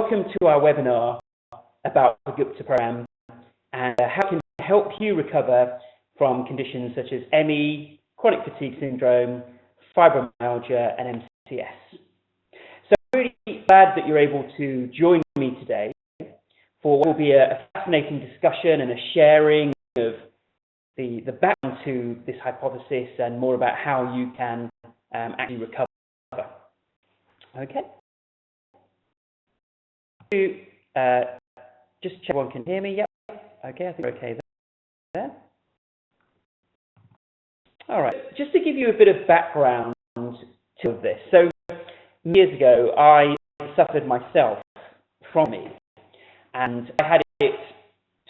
welcome to our webinar about the Gupta Program and how it can help you recover from conditions such as ME, chronic fatigue syndrome, fibromyalgia, and MCAS. So I'm really glad that you're able to join me today for what will be a fascinating discussion and a sharing of the background to this hypothesis and more about how you can actually recover. Okay. Just check everyone can hear me. Yep. Okay, I think we're okay there. All right. Just to give you a bit of background to this. So years ago, I suffered myself from me, and I had it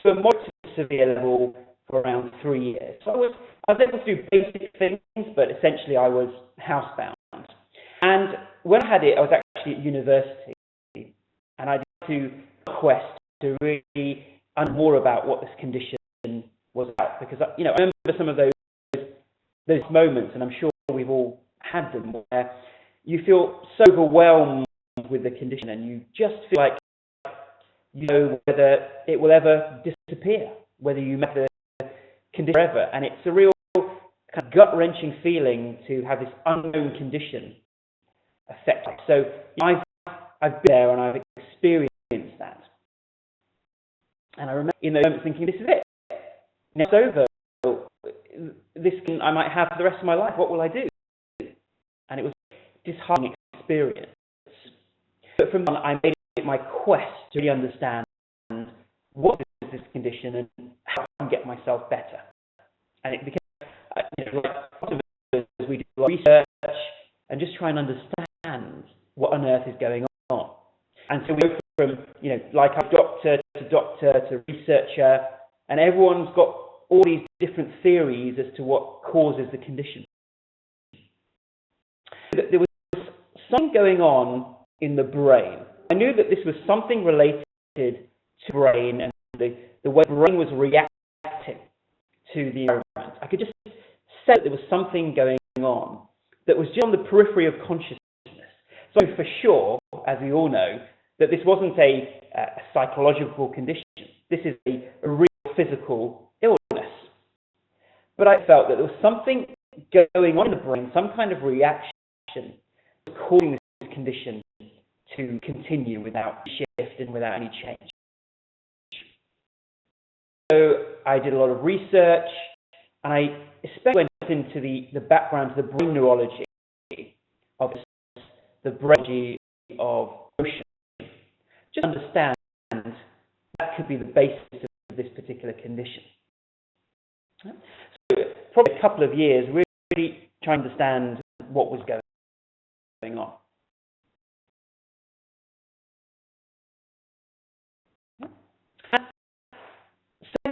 to a moderate to severe level for around 3 years. So I was able to do basic things, but essentially I was housebound. And when I had it, I was actually at university, and I did to quest to really learn more about what this condition was about, because I remember some of those moments, and I'm sure we've all had them, where you feel so overwhelmed with the condition, and you just feel like you know whether it will ever disappear, whether you make the condition forever, and it's a real kind of gut-wrenching feeling to have this unknown condition affect you. So I've been there and I've experienced that. And I remember in those moments thinking, this is it. Now it's over. This I might have for the rest of my life. What will I do? And it was a disheartening experience. But from then on, I made it my quest to really understand what is this condition and how I can get myself better. And it became, as we do research and just try and understand what on earth is going on. And so we go from, like a doctor to researcher, and everyone's got all these different theories as to what causes the condition. There was something going on in the brain. I knew that this was something related to the brain and the way the brain was reacting to the environment. I could just say that there was something going on that was just on the periphery of consciousness. So for sure, as we all know, that this wasn't a psychological condition. This is a real physical illness. But I felt that there was something going on in the brain, some kind of reaction causing this condition to continue without shift and without any change. So I did a lot of research, and I especially went into the background of the brain neurology of the brain of emotion. Just understand that could be the basis of this particular condition. So probably a couple of years really trying to understand what was going on. So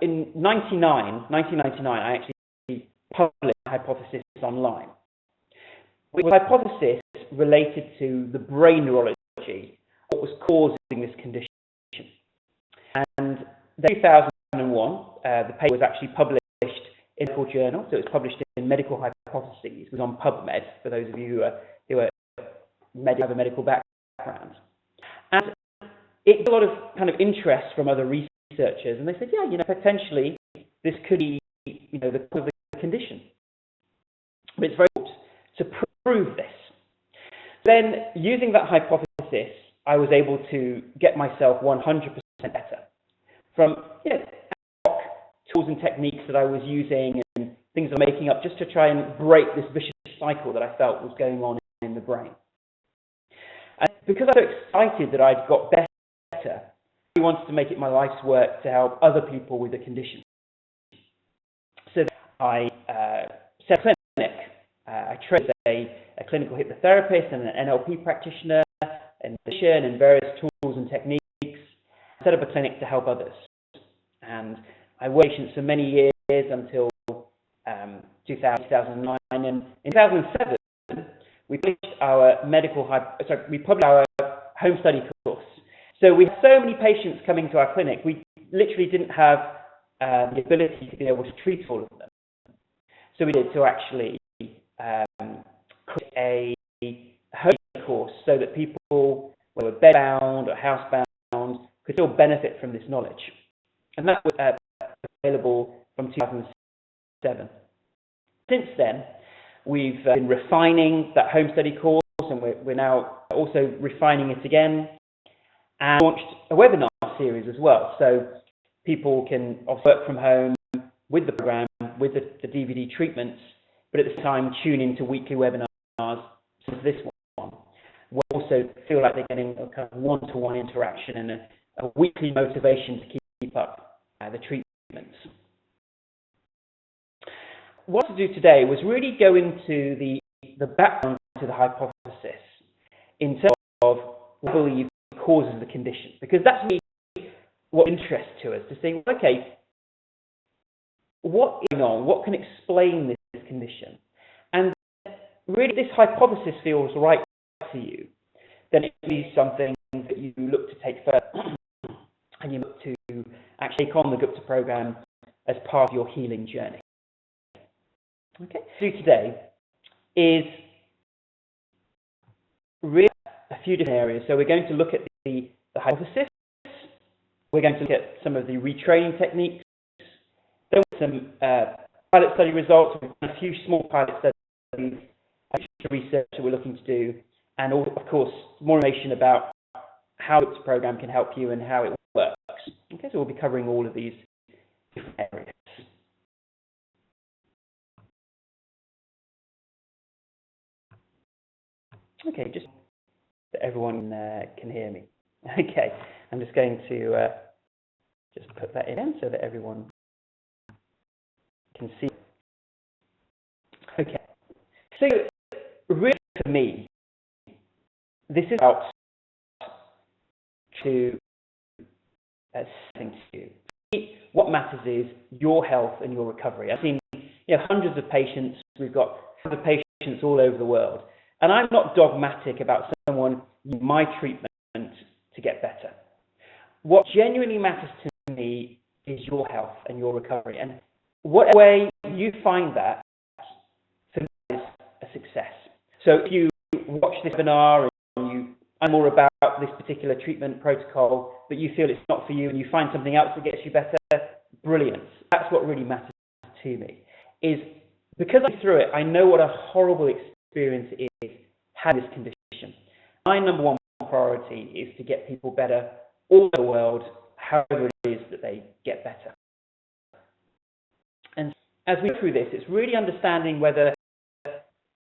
in 1999, I actually published a hypothesis on Lyme. It was a hypothesis related to the brain neurology, what was causing this condition. And in 2001, the paper was actually published in a medical journal, so it was published in Medical Hypotheses. It was on PubMed, for those of you who have a medical background. And it got a lot of kind of interest from other researchers, and they said, yeah, potentially this could be, the cause of the condition. But it's very important to prove this. Then, using that hypothesis, I was able to get myself 100% better from tools and techniques that I was using and things I'm making up just to try and break this vicious cycle that I felt was going on in the brain. And because I was so excited that I'd got better, I wanted to make it my life's work to help other people with the condition. So I set a clinic. I trained as a clinical hypnotherapist and an NLP practitioner and physician and various tools and techniques. I set up a clinic to help others. And I worked with patients for many years until 2009. And in 2007, we published our home study course. So we had so many patients coming to our clinic, we literally didn't have the ability to be able to treat all of them. So we did to actually create a home course so that people bedbound or housebound, could still benefit from this knowledge. And that was available from 2007. Since then, we've been refining that home study course, and we're now also refining it again, and launched a webinar series as well. So people can work from home with the program, with the DVD treatments, but at the time tune into weekly webinars such as this one. We'll also feel like they're getting a kind of one-to-one interaction and a weekly motivation to keep up the treatments. What to do today was really go into the background to the hypothesis in terms of what we believe causes the condition, because that's really what interests to us, to say, okay, what is going on? What can explain this condition? And really, this hypothesis feels right to you, then it is something that you look to take further, and you look to actually take on the Gupta program as part of your healing journey. Okay, what we'll do today is really a few different areas. So we're going to look at the hypothesis, we're going to look at some of the retraining techniques, then some pilot study results, a few small pilot studies, research that we're looking to do, and of course more information about how this program can help you and how it works. Okay, so we'll be covering all of these different areas. Okay, just so everyone can hear me. Okay, I'm just going to just put that in so that everyone can see. Okay, so really for me, this is about to something to you. What matters is your health and your recovery. I've seen hundreds of patients. We've got hundreds of patients all over the world. And I'm not dogmatic about someone using my treatment to get better. What genuinely matters to me is your health and your recovery. And whatever way you find that, for me, is a success. So if you watch this webinar and you know more about this particular treatment protocol, but you feel it's not for you and you find something else that gets you better, brilliant. That's what really matters to me. Is because I'm through it, I know what a horrible experience it is having this condition. My number one priority is to get people better all over the world, however it is that they get better. And as we go through this, it's really understanding whether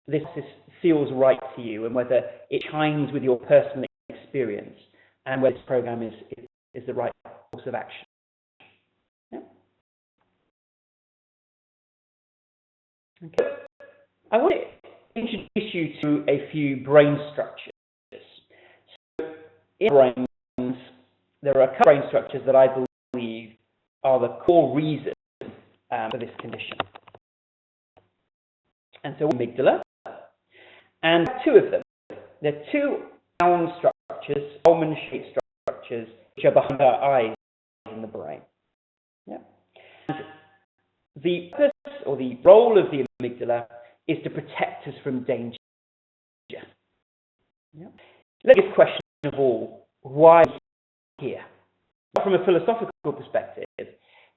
this feels right to you and whether it chimes with your personal experience and whether this program is the right course of action. Yeah? Okay. I want to introduce you to a few brain structures. So in brains, there are a couple of brain structures that I believe are the core reason for this condition. And so amygdala, and two of them. There are two round structures, almond-shaped structures, which are behind our eyes in the brain. Yeah. And the purpose or the role of the amygdala is to protect us from danger. Yeah. Let's ask the question of all, why here? Not from a philosophical perspective,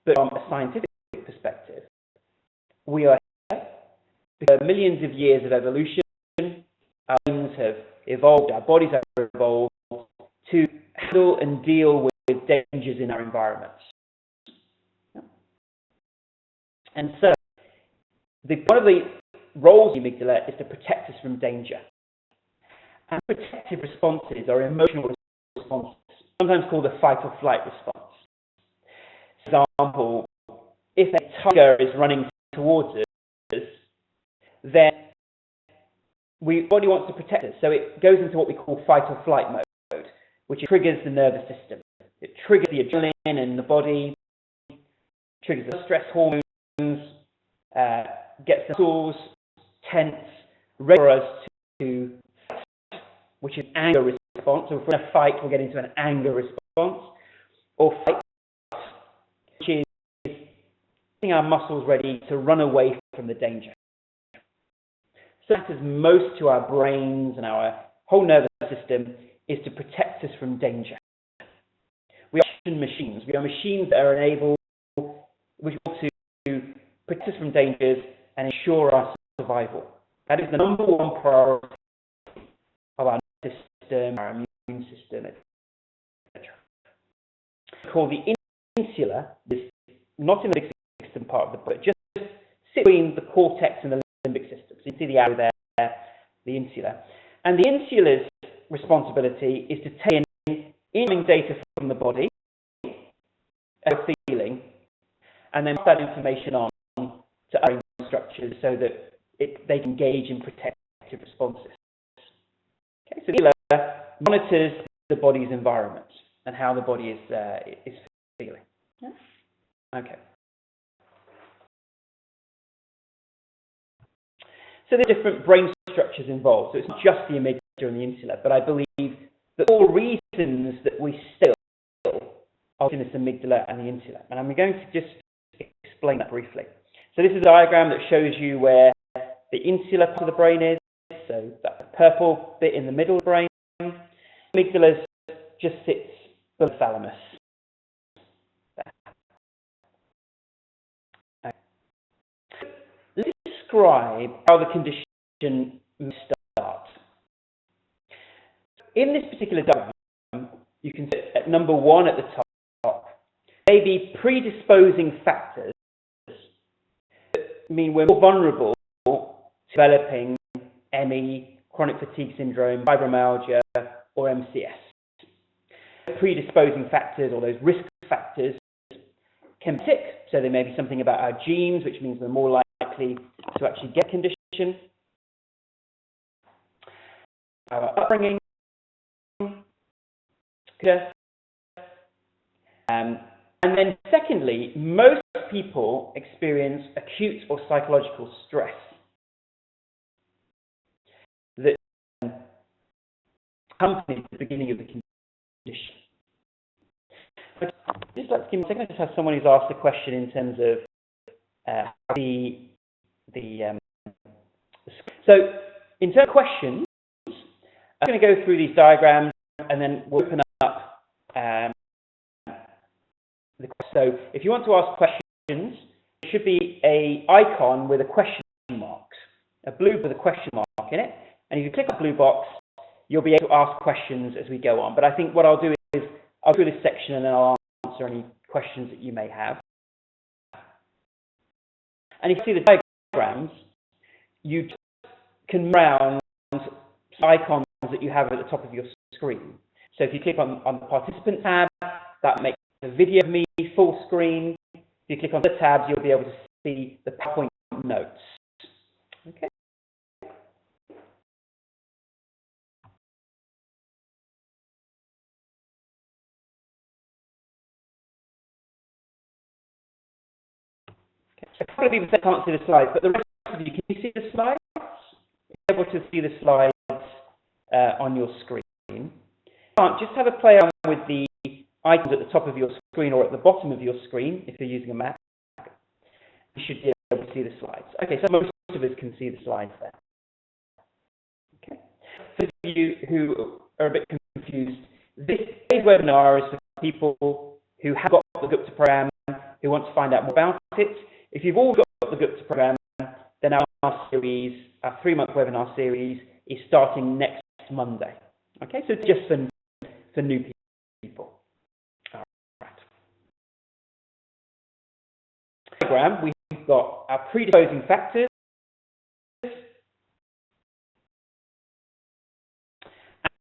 but from a scientific perspective. We are here because millions of years of evolution, our brains have evolved, our bodies have evolved to handle and deal with dangers in our environments. Yeah. And so, one of the roles of the amygdala is to protect us from danger. And protective responses are emotional responses, sometimes called the fight or flight response. For example, if a tiger is running towards us, then the body wants to protect us. So it goes into what we call fight or flight mode, which triggers the nervous system. It triggers the adrenaline in the body, triggers the stress hormones, gets the muscles tense, ready for us to fight, which is anger response. So if we're in a fight, we'll get into an anger response. Or fight, which is getting our muscles ready to run away from the danger. So that matters most to our brains and our whole nervous system is to protect us from danger. We are machines. We are machines that are enabled to protect us from dangers and ensure our survival. That is the number one priority of our nervous system, our immune system, etc. Called the insula, this not in the limbic system part of the brain, just sits between the cortex and the limbic system. So you can see the arrow there, the insula. And the insula's responsibility is to take in incoming data from the body, feeling, and then pass that information on to other structures so that they can engage in protective responses. Okay, so the insula monitors the body's environment and how the body is feeling. Yeah? Okay. So there are different brain structures involved. So it's not just the amygdala and the insula, but I believe that all reasons that we still are in this amygdala and the insula. And I'm going to just explain that briefly. So this is a diagram that shows you where the insular part of the brain is. So that purple bit in the middle of the brain. The amygdala just sits below the thalamus. Let's describe how the condition starts. In this particular diagram, you can see at number 1 at the top, maybe predisposing factors that mean we're more vulnerable to developing ME, chronic fatigue syndrome, fibromyalgia, or MCS. Predisposing factors, or those risk factors, can be sick. So there may be something about our genes, which means we're more likely to actually get a condition. Our upbringing. And then secondly, most people experience acute or psychological stress that accompanies the beginning of the condition. I'd just like to give me a second. I just have someone who's asked a question in terms of so in terms of questions, I'm going to go through these diagrams and then we'll open up so if you want to ask questions, there should be an icon with a question mark, a blue with a question mark in it, and if you click on the blue box, you'll be able to ask questions as we go on. But I think what I'll do is I'll do this section and then I'll answer any questions that you may have. And if you see the diagrams, you can round icons that you have at the top of your screen. So if you click on the participant tab, that makes the video of me full screen. If you click on the tabs, you'll be able to see the PowerPoint notes. Okay. A couple of people can't see the slides, but the rest of you, can you see the slides? You're able to see the slides on your screen. You can't, just have a play around with the icons at the top of your screen or at the bottom of your screen if you're using a Mac. You should be able to see the slides. Okay, so most of us can see the slides there. Okay. For those of you who are a bit confused, this webinar is for people who have got the Gupta Program, who want to find out more about it. If you've all got the Gupta Program, then our series, our 3-month webinar series, is starting next Monday. Okay, so just for new people. All right. Program, we've got our predisposing factors and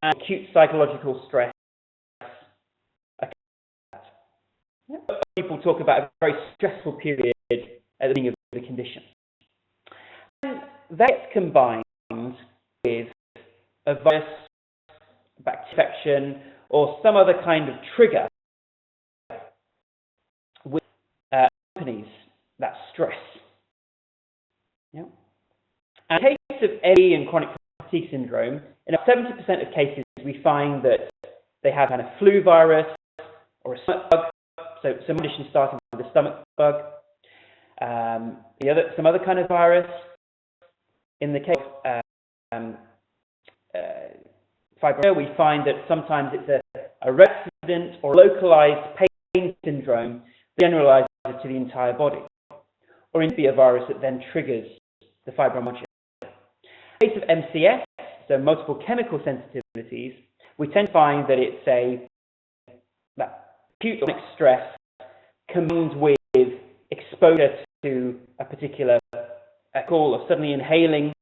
acute psychological stress. People talk about a very stressful period at the beginning of the condition. And that's combined with a virus, bacterial infection, or some other kind of trigger which accompanies that stress. Yeah. And in the case of ME and chronic fatigue syndrome, in 70% of cases we find that they have kind of flu virus or a stomach bug. So some conditions starting with a stomach bug, some other kind of virus. In the case of fibromyalgia, we find that sometimes it's a resident or localized pain syndrome that generalizes to the entire body, or it could be a virus that then triggers the fibromyalgia. In the case of MCAS, so multiple chemical sensitivities, we tend to find that it's that acute chronic stress combined with exposure to a particular chemical, or suddenly inhaling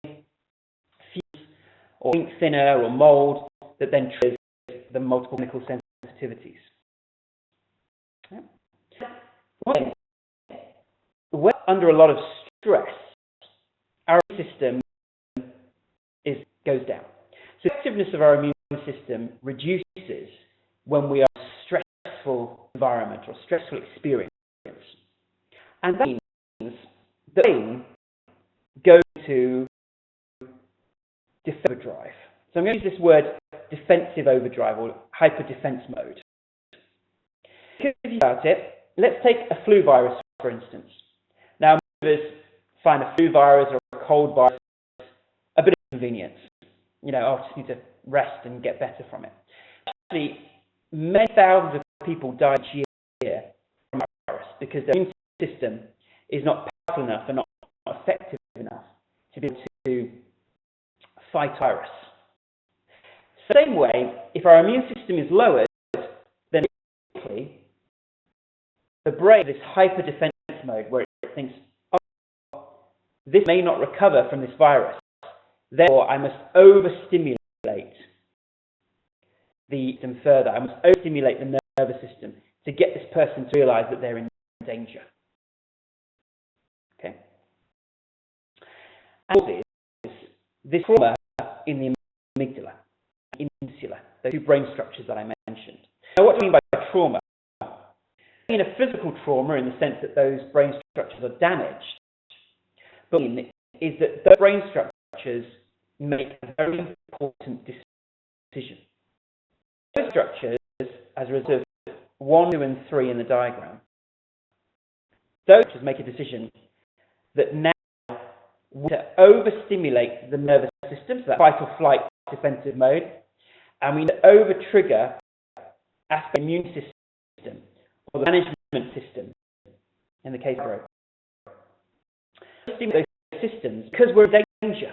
fumes or ink thinner or mold that then triggers the multiple chemical sensitivities. When we're under a lot of stress, our immune system goes down. So the effectiveness of our immune system reduces when we are in a stressful environment or stressful experience. And that means the brain goes to defensive overdrive. So I'm going to use this word defensive overdrive or hyper-defense mode. Because if you think about it, let's take a flu virus, for instance. Now, most of us find a flu virus or a cold virus a bit of inconvenience. You know, I just need to rest and get better from it. Actually, many thousands of people die each year from a virus because their immune system is not powerful enough and not effective enough to be able to fight a virus. Same way, if our immune system is lowered, then the brain, this hyper-defense mode, where it thinks, oh, this may not recover from this virus, therefore I must overstimulate the system further. I must overstimulate the nervous system to get this person to realize that they're in danger. Okay? And this trauma in the amygdala and insula, those two brain structures that I mentioned. Now, what do I mean by trauma? In a physical trauma, in the sense that those brain structures are damaged, but is that those brain structures make a very important decision. Those structures, as a result of 1, 2, and 3 in the diagram, those structures make a decision that now we want to overstimulate the nervous system, so that fight or flight defensive mode, and we need to over-trigger aspect of the immune system, or the management system, in the case of growth. Those systems, because we're in danger,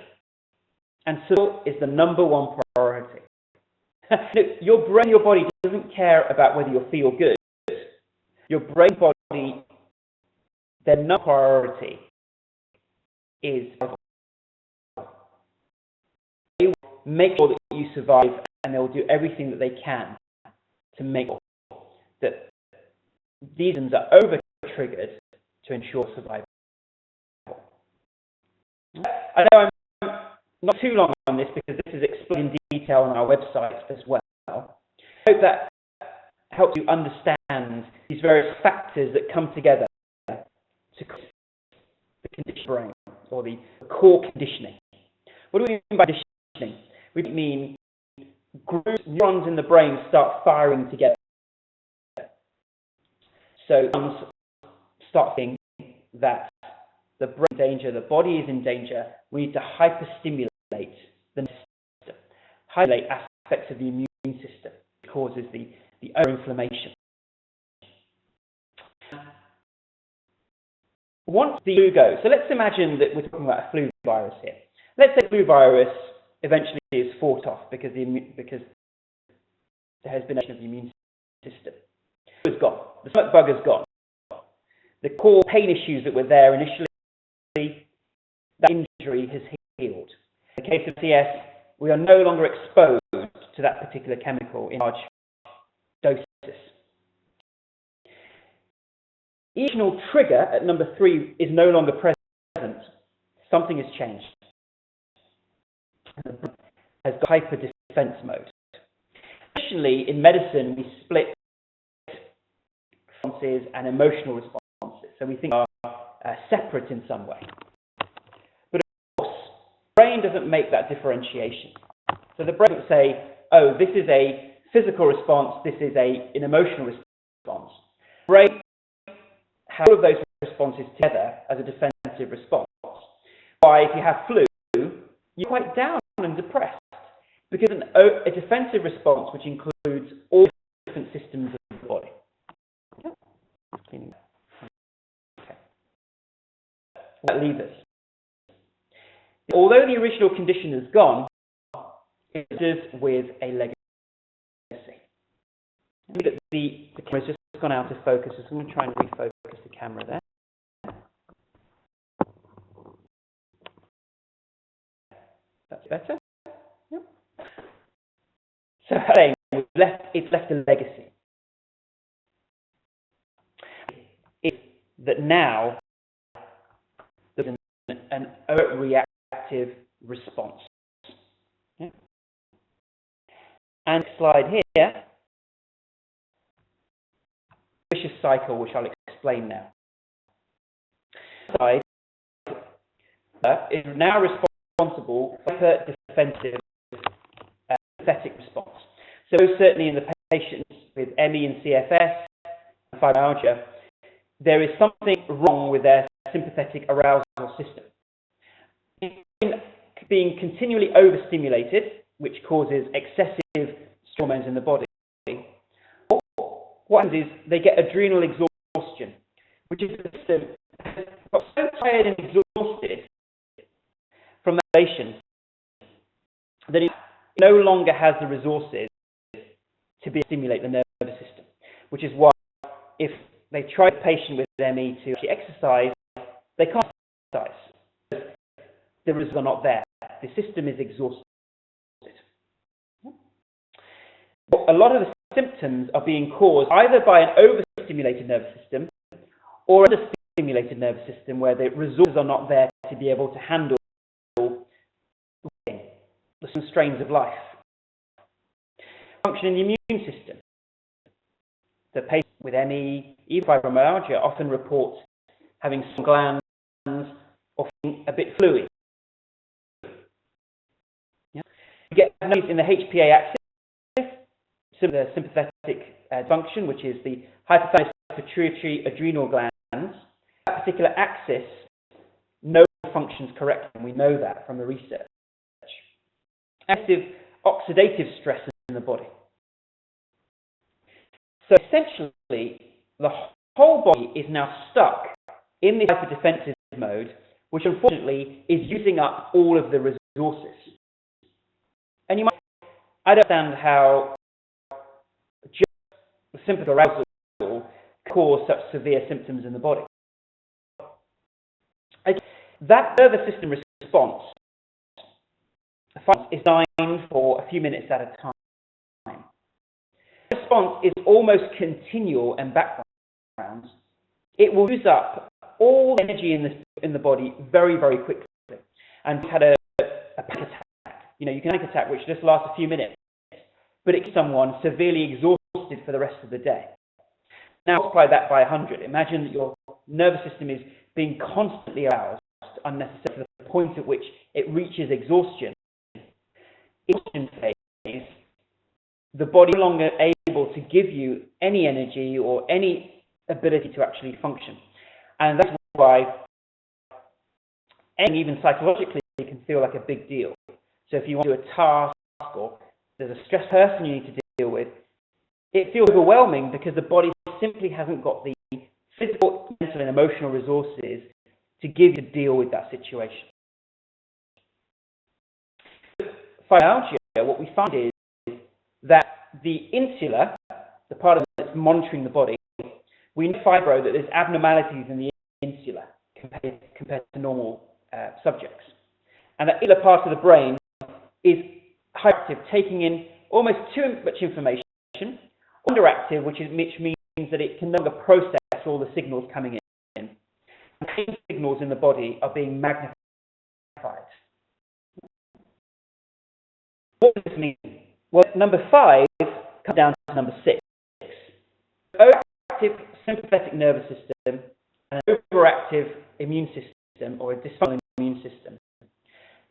and support is the number one priority. Look, your brain, your body doesn't care about whether you feel good. Your brain, body, their number priority is they will make sure that you survive, and they will do everything that they can to make sure that these systems are over-triggered to ensure survival. I know I'm not too long on this because this is explained in detail on our website as well. I hope that helps you understand these various factors that come together to cause the conditioned brain, or the core conditioning. What do we mean by conditioning? We mean groups, neurons in the brain start firing together. So neurons start thinking that the brain is in danger, the body is in danger, we need to hyperstimulate the system, highlight aspects of the immune system that causes the overinflammation. Once the flu goes, so let's imagine that we're talking about a flu virus here. Let's say the flu virus eventually is fought off because there has been an action of the immune system. The flu is gone. The stomach bug is gone. The core pain issues that were there initially, that injury has healed. In the case of CS, we are no longer exposed to that particular chemical in large doses. The original trigger at number 3 is no longer present. Something has changed. And the brain has got hyper-defense mode. Additionally, in medicine, we split responses and emotional responses. So we think they are separate in some way. But of course, the brain doesn't make that differentiation. So the brain doesn't say, oh, this is a physical response, this is an emotional response. The brain has all of those responses together as a defensive response. Why, if you have flu, you're quite down and depressed because because a defensive response which includes all different systems of the body. Okay. What leaves us? Although the original condition is gone, it is with a legacy. The camera's just gone out of focus, so I'm going to try and refocus the camera there. That's better. Yep. So it's left a legacy. It's that now there's an reactive response. Yeah. And slide here, vicious cycle, which I'll explain now. Slide is now responsible for defensive sympathetic response. So certainly in the patients with ME and CFS and fibromyalgia, there is something wrong with their sympathetic arousal system. Being continually overstimulated, which causes excessive hormones in the body, what happens is they get adrenal exhaustion, which is the system got so tired and exhausted from that patient that it no longer has the resources to stimulate the nervous system, which is why if they try a patient with ME to actually exercise, they can't exercise because the results are not there. The system is exhausted. A lot of the symptoms are being caused either by an overstimulated nervous system or an understimulated nervous system where the resources are not there to be able to handle the strains of life. Function in the immune system. The patient with ME, even fibromyalgia, often reports having some glands or feeling a bit fluid. Yeah. You get noise in the HPA axis, the sympathetic function, which is the hypothalamus pituitary adrenal glands. That particular axis no functions correctly, and we know that from the research. Active oxidative stress in the body. So essentially, the whole body is now stuck in this hyperdefensive mode, which unfortunately is using up all of the resources. And you might, I don't understand how just the sympathetic arousal cause such severe symptoms in the body. That nervous system response is designed for a few minutes at a time. The response is almost continual and background. It will use up all the energy in the body very, very quickly. And we've had a panic attack. You know, you can have a panic attack which just lasts a few minutes, but it keeps someone severely exhausted for the rest of the day. Now multiply that by 100. Imagine that your nervous system is being constantly aroused unnecessarily to the point at which it reaches exhaustion. Exhaustion phase, the body is no longer able to give you any energy or any ability to actually function. And that's why even psychologically it can feel like a big deal. So if you want to do a task or there's a stressed person you need to deal with, it feels overwhelming because the body simply hasn't got the physical, mental and emotional resources to give you to deal with that situation. Fibromyalgia, what we find is that the insula, the part of it that's monitoring the body, we know fibro that there's abnormalities in the insula compared to normal subjects. And that insular part of the brain is hyperactive, taking in almost too much information, underactive, which means that it can no longer process all the signals coming in. And these signals in the body are being magnified. What does this mean? Well, number 5 comes down to number 6. Overactive sympathetic nervous system and an overactive immune system or a dysfunctional immune system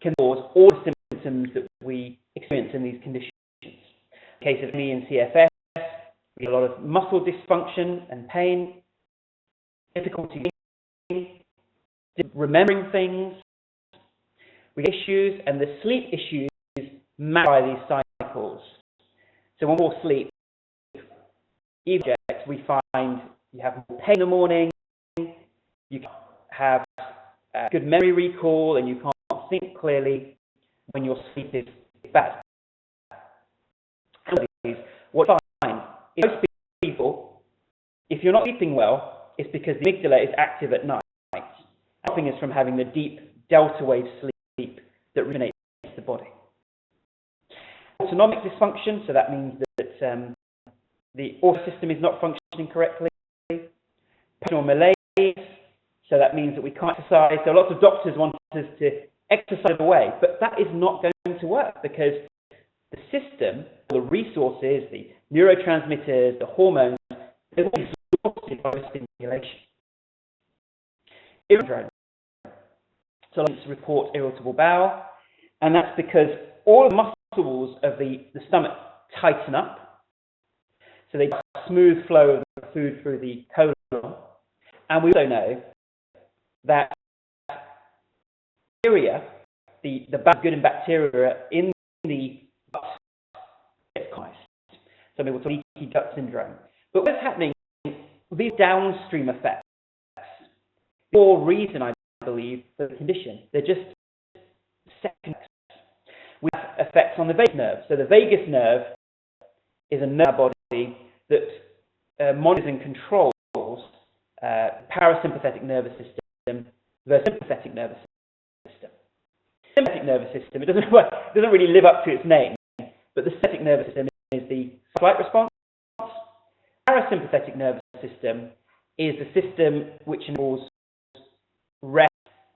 can cause all the symptoms that we experience in these conditions. In the case of ME and CFS, we get a lot of muscle dysfunction and pain, difficulty remembering things, we get issues, and the sleep issues match by these signs cycles. So when we're asleep, even we find you have more pain in the morning, you have good memory recall, and you can't think clearly when your sleep is bad. What you find is most people, if you're not sleeping well, it's because the amygdala is active at night, stopping us from having the deep delta wave sleep that rejuvenates the body. Autonomic dysfunction, so that means that the order system is not functioning correctly. Personal malaise, so that means that we can't exercise. So lots of doctors want us to exercise away, but that is not going to work because the system, the resources, the neurotransmitters, the hormones, they're all exhausted by stimulation. Irritable. So let's report irritable bowel, and that's because all the muscles of the stomach tighten up, so they get a smooth flow of food through the colon. And we also know that bacteria, the good and bacteria in the gut, some people call leaky gut syndrome. But what's happening, these downstream effects, for reason, I believe, for the condition, they're just second. We have effects on the vagus nerve. So the vagus nerve is a nerve in our body that monitors and controls parasympathetic nervous system versus sympathetic nervous system. Sympathetic nervous system, it doesn't really live up to its name, but the sympathetic nervous system is the flight response. Parasympathetic nervous system is the system which involves rest,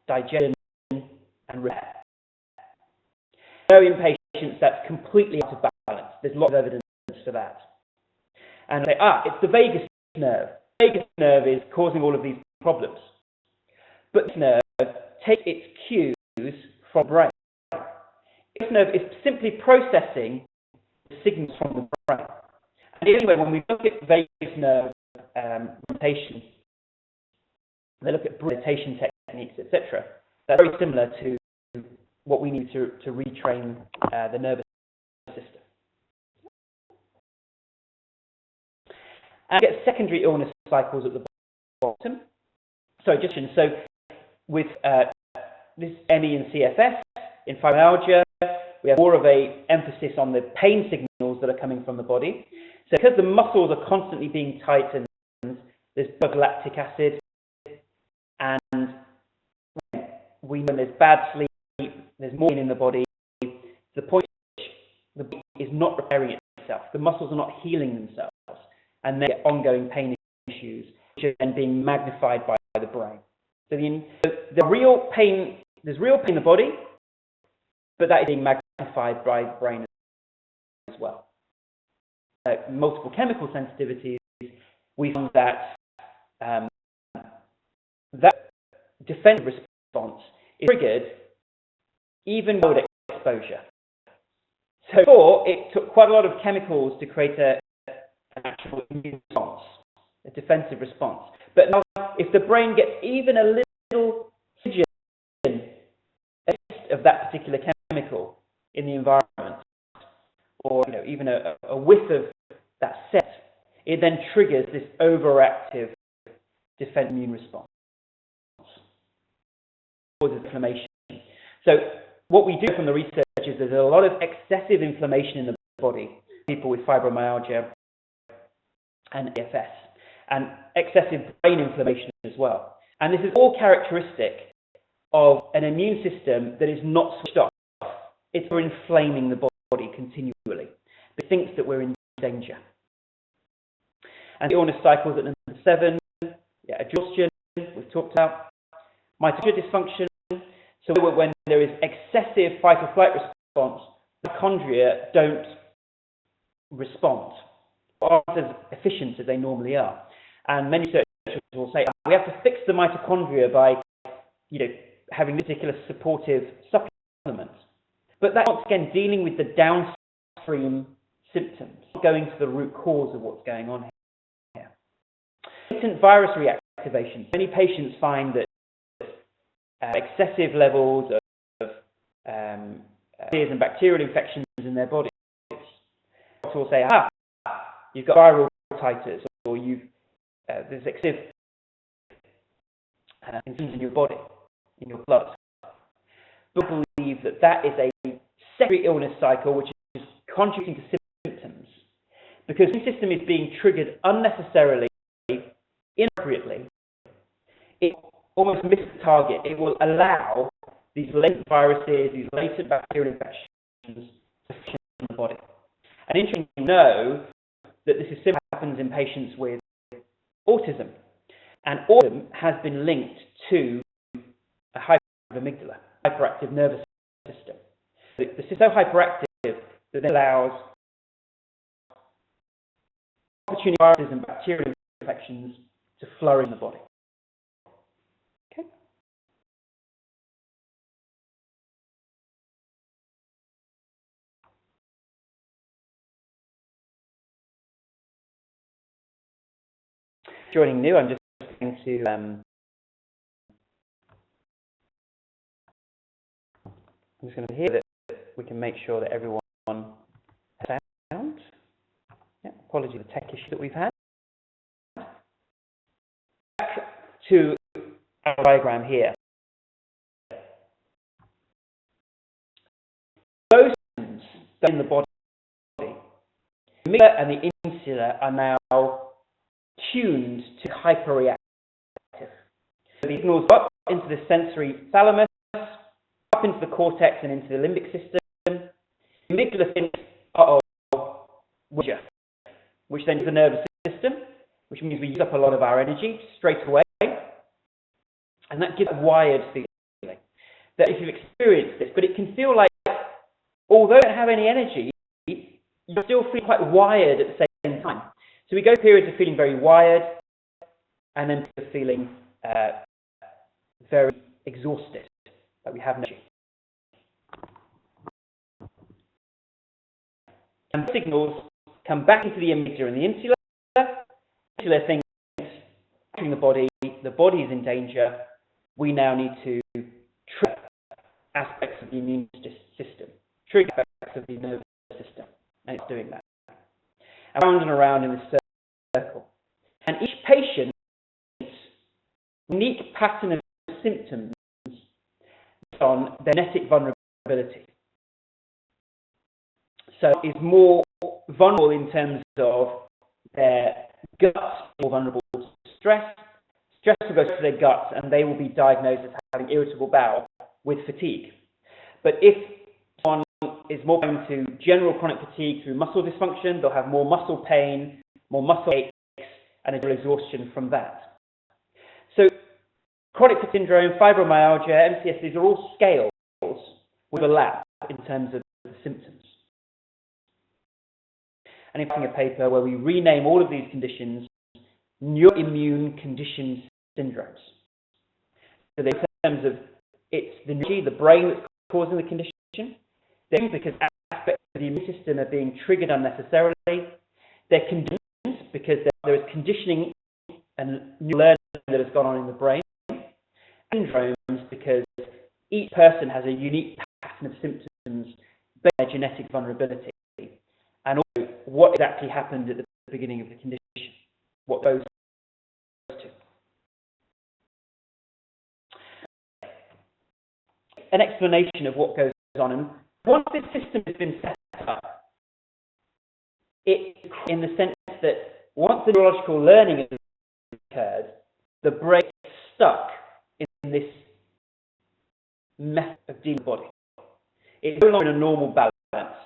digestion, and repair. So in patients, that's completely out of balance. There's lots of evidence for that. And they say, it's the vagus nerve. The vagus nerve is causing all of these problems. But this nerve takes its cues from the brain. This nerve is simply processing the signals from the brain. And anyway, when we look at vagus nerve meditation, they look at meditation techniques, etc. That's very similar to what we need to retrain the nervous system. And get secondary illness cycles at the bottom. So with this ME and CFS, in fibromyalgia, we have more of an emphasis on the pain signals that are coming from the body. So because the muscles are constantly being tightened, there's lactic acid, and we know when there's bad sleep, there's more pain in the body. The point is the body is not repairing itself. The muscles are not healing themselves, and they get ongoing pain issues, which are then being magnified by the brain. So there's real pain in the body, but that is being magnified by the brain as well. Multiple chemical sensitivities, we found that that defensive response is triggered even with exposure. So before, it took quite a lot of chemicals to create an actual immune response, a defensive response. But now, if the brain gets even a little of that particular chemical in the environment, or even a whiff of that scent, it then triggers this overactive defensive immune response. Causes inflammation. So what we do from the research is there's a lot of excessive inflammation in the body, people with fibromyalgia and AFS, and excessive brain inflammation as well. And this is all characteristic of an immune system that is not switched off. It's inflaming the body continually. It thinks that we're in danger. And the illness cycles at number 7, exhaustion, we've talked about. Mitochondrial dysfunction, so when there is excessive fight or flight response, mitochondria don't respond, or aren't as efficient as they normally are. And many researchers will say, we have to fix the mitochondria by having particular supportive supplements. But that's once again dealing with the downstream symptoms, going to the root cause of what's going on here. Latent virus reactivation. Many patients find that excessive levels of viruses and bacterial infections in their bodies doctor will say, you've got viral titers, or there's excessive enzymes in your body, in your blood. But I believe that is a secondary illness cycle which is contributing to symptoms, because the system is being triggered unnecessarily, inappropriately. It almost misses the target. It will allow these latent viruses, these latent bacterial infections to function in the body. And interestingly, we know that this is similar happens in patients with autism. And autism has been linked to a hyperamygdala, hyperactive nervous system. This is so hyperactive that it allows opportunity viruses and bacterial infections to flourish in the body. Okay. Joining new, I'm just going to I'm just going to hear that we can make sure that everyone has sound. Yeah, apologies for the tech issue that we've had. Back to our diagram here. Those systems in the body, the amygdala and the insula, are now tuned to hyperreactive. So the signals go up into the sensory thalamus, up into the cortex and into the limbic system. The amygdala thinks, which then is the nervous system, which means we use up a lot of our energy straight away. And that gives a wired feeling. That if you've experienced this, but it can feel like, although you don't have any energy, you still feel quite wired at the same time. So we go through periods of feeling very wired, and then feeling very exhausted, like we have no energy. And the signals come back into the amygdala and the insula. The insula thinks, the body is in danger. We now need to trigger aspects of the immune system, trigger aspects of the nervous system, and it's doing that. Around and around in this circle. And each patient's unique pattern of symptoms is on their genetic vulnerability. So it's more vulnerable in terms of their guts, more vulnerable to stress. Stress will go to their guts and they will be diagnosed as having irritable bowel with fatigue. But if someone is more prone to general chronic fatigue through muscle dysfunction, they'll have more muscle pain, more muscle aches, and a general exhaustion from that. So chronic fatigue syndrome, fibromyalgia, MCAS, these are all scales with a lab in terms of the symptoms. And in a paper where we rename all of these conditions neuroimmune conditions syndromes. So in terms of it's the brain that's causing the condition, then because aspects of the immune system are being triggered unnecessarily, they're conditions because there is conditioning and new learning that has gone on in the brain, syndromes because each person has a unique pattern of symptoms based on their genetic vulnerability, and also what exactly happened at the beginning of the condition, what goes to. An explanation of what goes on, and once this system has been set up, it, in the sense that once the neurological learning has occurred, the brain is stuck in this method of dealing with the body. It's no longer in a normal balance.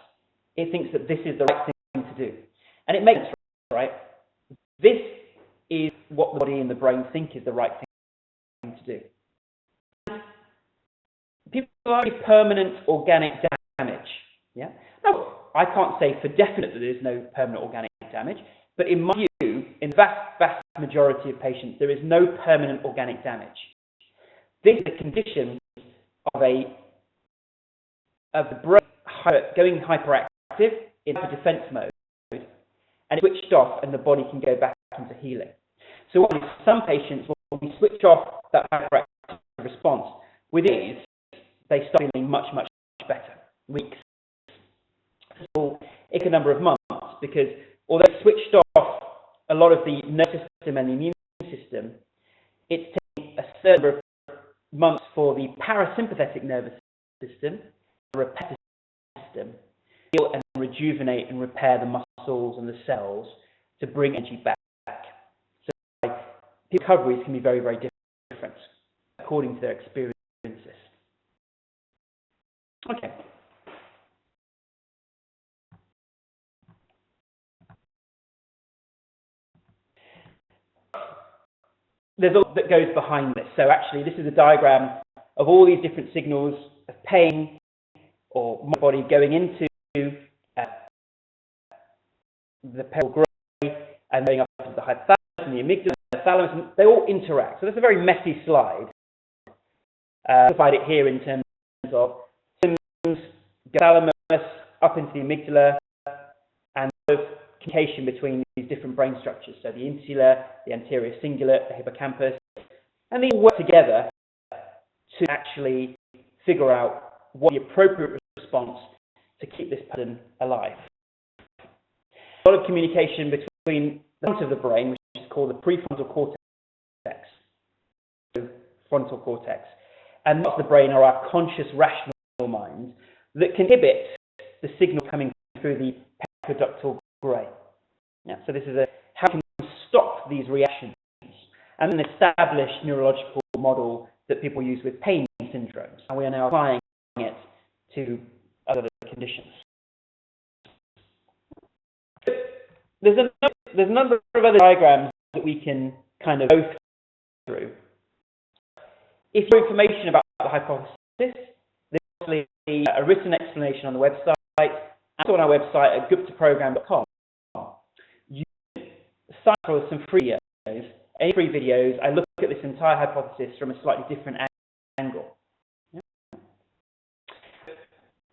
It thinks that this is the right thing to do. And it makes sense, right? This is what the body and the brain think is the right thing to do. People are permanent organic damage. Yeah? Now, I can't say for definite that there's no permanent organic damage, but in my view, in the vast majority of patients, there is no permanent organic damage. This is a condition of the brain going hyperactive in defense mode, and it's switched off, and the body can go back into healing. So some patients, when we switch off that hyperactive response, with these, they start feeling much, much better. Weeks. It will take a number of months, because although it switched off a lot of the nervous system and the immune system, it's taking a certain number of months for the parasympathetic nervous system, the repetitive system, to heal and rejuvenate and repair the muscles and the cells to bring energy back. So recoveries can be very, very different according to their experiences. Okay. There's a lot that goes behind this. So actually, this is a diagram of all these different signals of pain or my body going into the peripheral grey and going up to the hypothalamus and the amygdala and the thalamus, and they all interact. So that's a very messy slide. I'll provide it here in terms of symptoms, thalamus up into the amygdala, and the communication between these different brain structures. So the insula, the anterior cingulate, the hippocampus, and these work together to actually figure out what the appropriate response to keep this person alive. A lot of communication between the front of the brain, which is called the prefrontal cortex, so frontal cortex, and parts of the brain are our conscious rational mind that can inhibit the signal coming through the periductal grey. Yeah, so this is how we can stop these reactions, and an established neurological model that people use with pain syndromes, and we are now applying it to other conditions. There's a number of other diagrams that we can kind of go through. If you want information about the hypothesis, there's obviously a written explanation on the website, and also on our website at guptaprogram.com. You can sign up for some free videos. Any free videos, I look at this entire hypothesis from a slightly different angle. Yeah.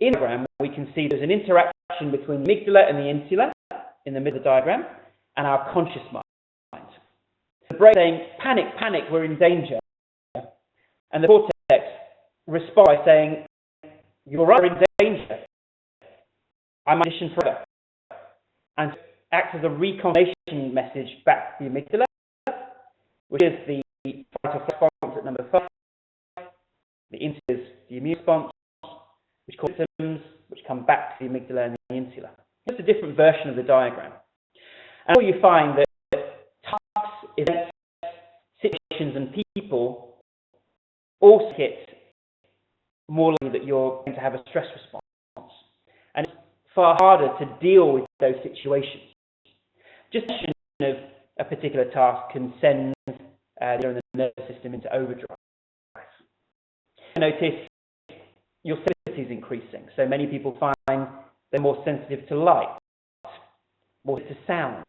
In the diagram, we can see there's an interaction between the amygdala and the insula in the middle of the diagram, and our conscious mind. The brain saying, panic, panic, we're in danger. And the cortex responds by saying, you're right, we're in danger. I'm conditioned forever. And acts as a reconfirmation message back to the amygdala, which is the fight or flight response at number 5. The insula is the immune response, which causes symptoms, which come back to the amygdala and the insula. Just a different version of the diagram. And you find that tasks, events, situations, and people all hit more likely that you're going to have a stress response. And it's far harder to deal with those situations. Just a of a particular task can send the nervous system into overdrive. You notice your sensitivity is increasing. So many people find they're more sensitive to light, more to sound.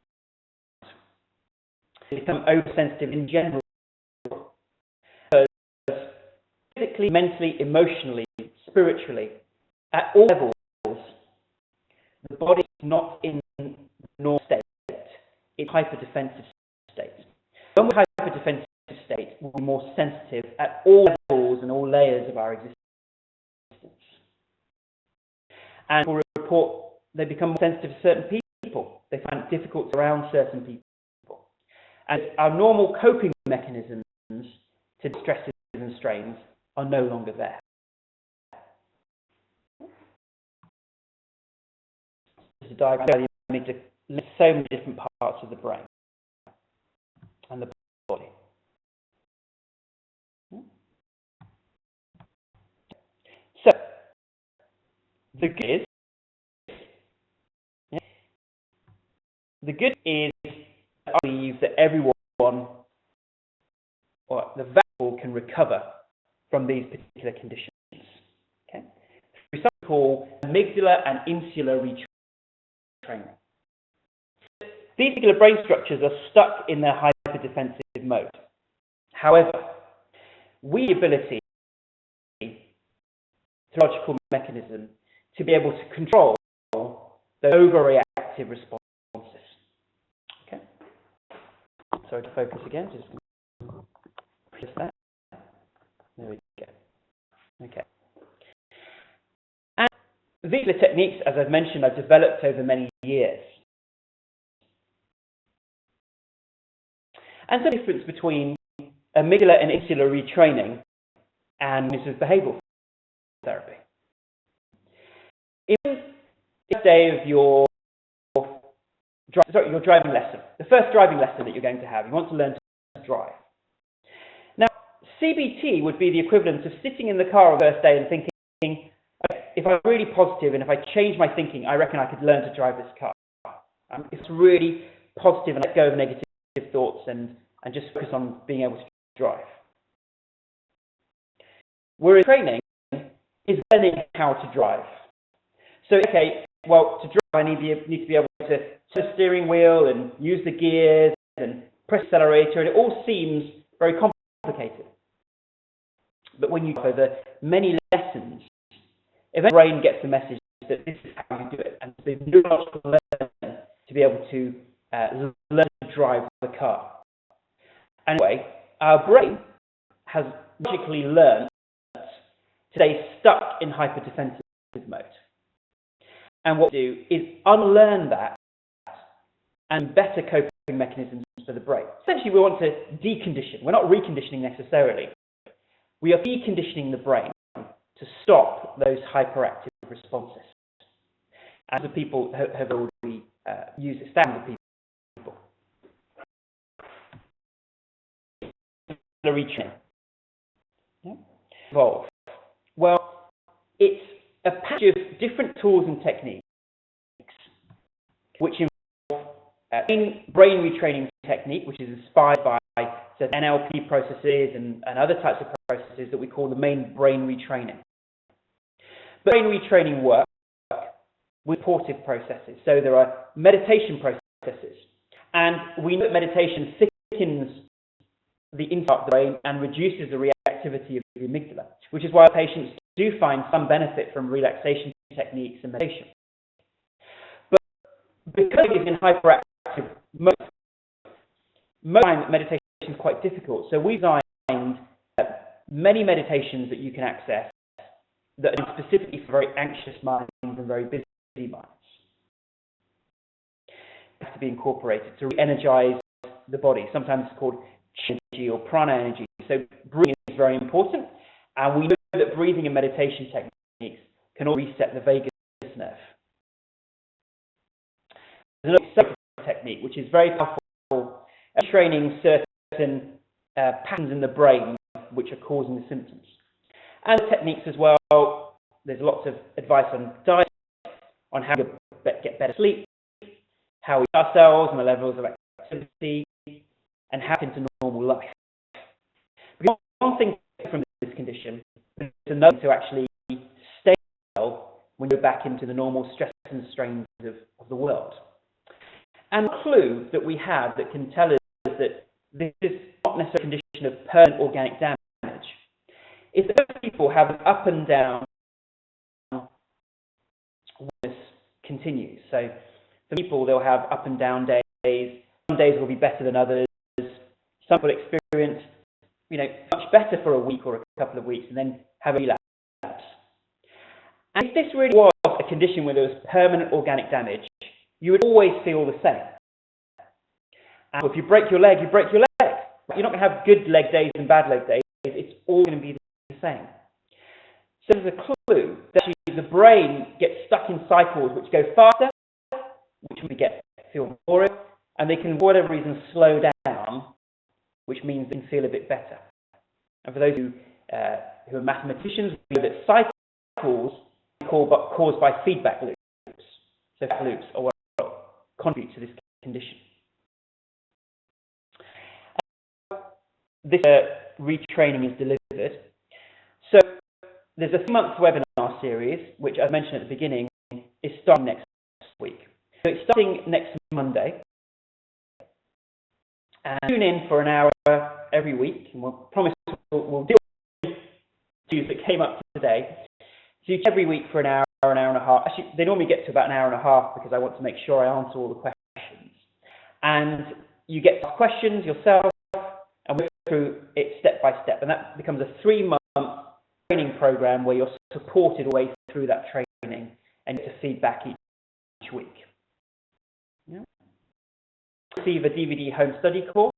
They become oversensitive in general. Because physically, mentally, emotionally, spiritually, at all levels, the body is not in normal state. It's hyperdefensive state. When we're hyperdefensive state, we'll be more sensitive at all levels and all layers of our existence. And we'll report they become more sensitive to certain people. They find it difficult to be around certain people. And our normal coping mechanisms to stresses and strains are no longer there. This is a diagram where you need to list so many different parts of the brain and the body. So, the good is I believe that everyone, or the vast majority, can recover from these particular conditions. Okay? Through something called amygdala and insular retraining. These particular brain structures are stuck in their hyperdefensive mode. However, we have the ability, through logical mechanism, to be able to control the overreactive responses. Okay. Sorry to focus again. Just press that. There we go. Okay. And these are the techniques, as I've mentioned, I've developed over many years. and the difference between amygdala and insular retraining and cognitive behavioral therapy. In the day of your driving lesson, the first driving lesson that you're going to have, you want to learn to drive. Now, CBT would be the equivalent of sitting in the car on the first day and thinking, okay, if I'm really positive and if I change my thinking, I reckon I could learn to drive this car. It's really positive and let go of negative thoughts and just focus on being able to drive. Whereas training is learning how to drive. So, okay, well, to drive, I need to be able to turn the steering wheel and use the gears and press the accelerator, and it all seems very complicated. But when you go over many lessons, eventually the brain gets the message that this is how you do it, and the neurological learning to be able to learn to drive the car. Anyway, our brain has logically learned to stay stuck in hyperdefensive mode. And what we do is unlearn that and better coping mechanisms for the brain. Essentially, we want to decondition. We're not reconditioning necessarily. We are deconditioning the brain to stop those hyperactive responses. And the people have already used it, thousands of people. The retraining. Yeah. Evolve. Well, it's a package of different tools and techniques which involve brain retraining technique, which is inspired by NLP processes and other types of processes that we call the main brain retraining. But brain retraining work with supportive processes. So there are meditation processes, and we know that meditation thickens the inside of the brain and reduces the reactivity of the amygdala, which is why patients do find some benefit from relaxation techniques and meditation. But because it's in hyperactive mode, most of the time meditation is quite difficult. So we've designed many meditations that you can access that are specifically for very anxious minds and very busy minds. It has to be incorporated to re-energize the body. Sometimes it's called energy or prana energy. So breathing is very important, and we know that breathing and meditation techniques can all reset the vagus nerve. There's another technique which is very powerful at training certain patterns in the brain which are causing the symptoms. And techniques as well, there's lots of advice on diet, on how to get better sleep, how we eat ourselves and the levels of activity, and how into normal life. Because one thing from this condition is another to actually stay well when you go back into the normal stress and strains of the world. And the clue that we have that can tell us that this is not necessarily a condition of permanent organic damage is that those people have an up and down this continues. So for people, they'll have up and down days. Some days will be better than others. Some will experience, much better for a week or a couple of weeks and then have a relapse. And if this really was a condition where there was permanent organic damage, you would always feel the same. And if you break your leg, you break your leg. You're not going to have good leg days and bad leg days. It's all going to be the same. So there's a clue that the brain gets stuck in cycles which go faster, which we feel more ill, and they can, for whatever reason, slow down, which means they can feel a bit better. And for those who are mathematicians, we know that cycles are caused by feedback loops. So feedback loops are what contribute to this condition. This retraining is delivered. So there's a 3-month webinar series, which I mentioned at the beginning, is starting next week. So it's starting next Monday. And tune in for an hour every week, and we'll promise we'll deal with issues that came up today. So you every week for an hour and a half. Actually, they normally get to about an hour and a half because I want to make sure I answer all the questions. And you get questions yourself, and we'll go through it step by step. And that becomes a 3-month training program where you're supported all the way through that training and get feedback each week. Yeah. Receive a DVD home study course,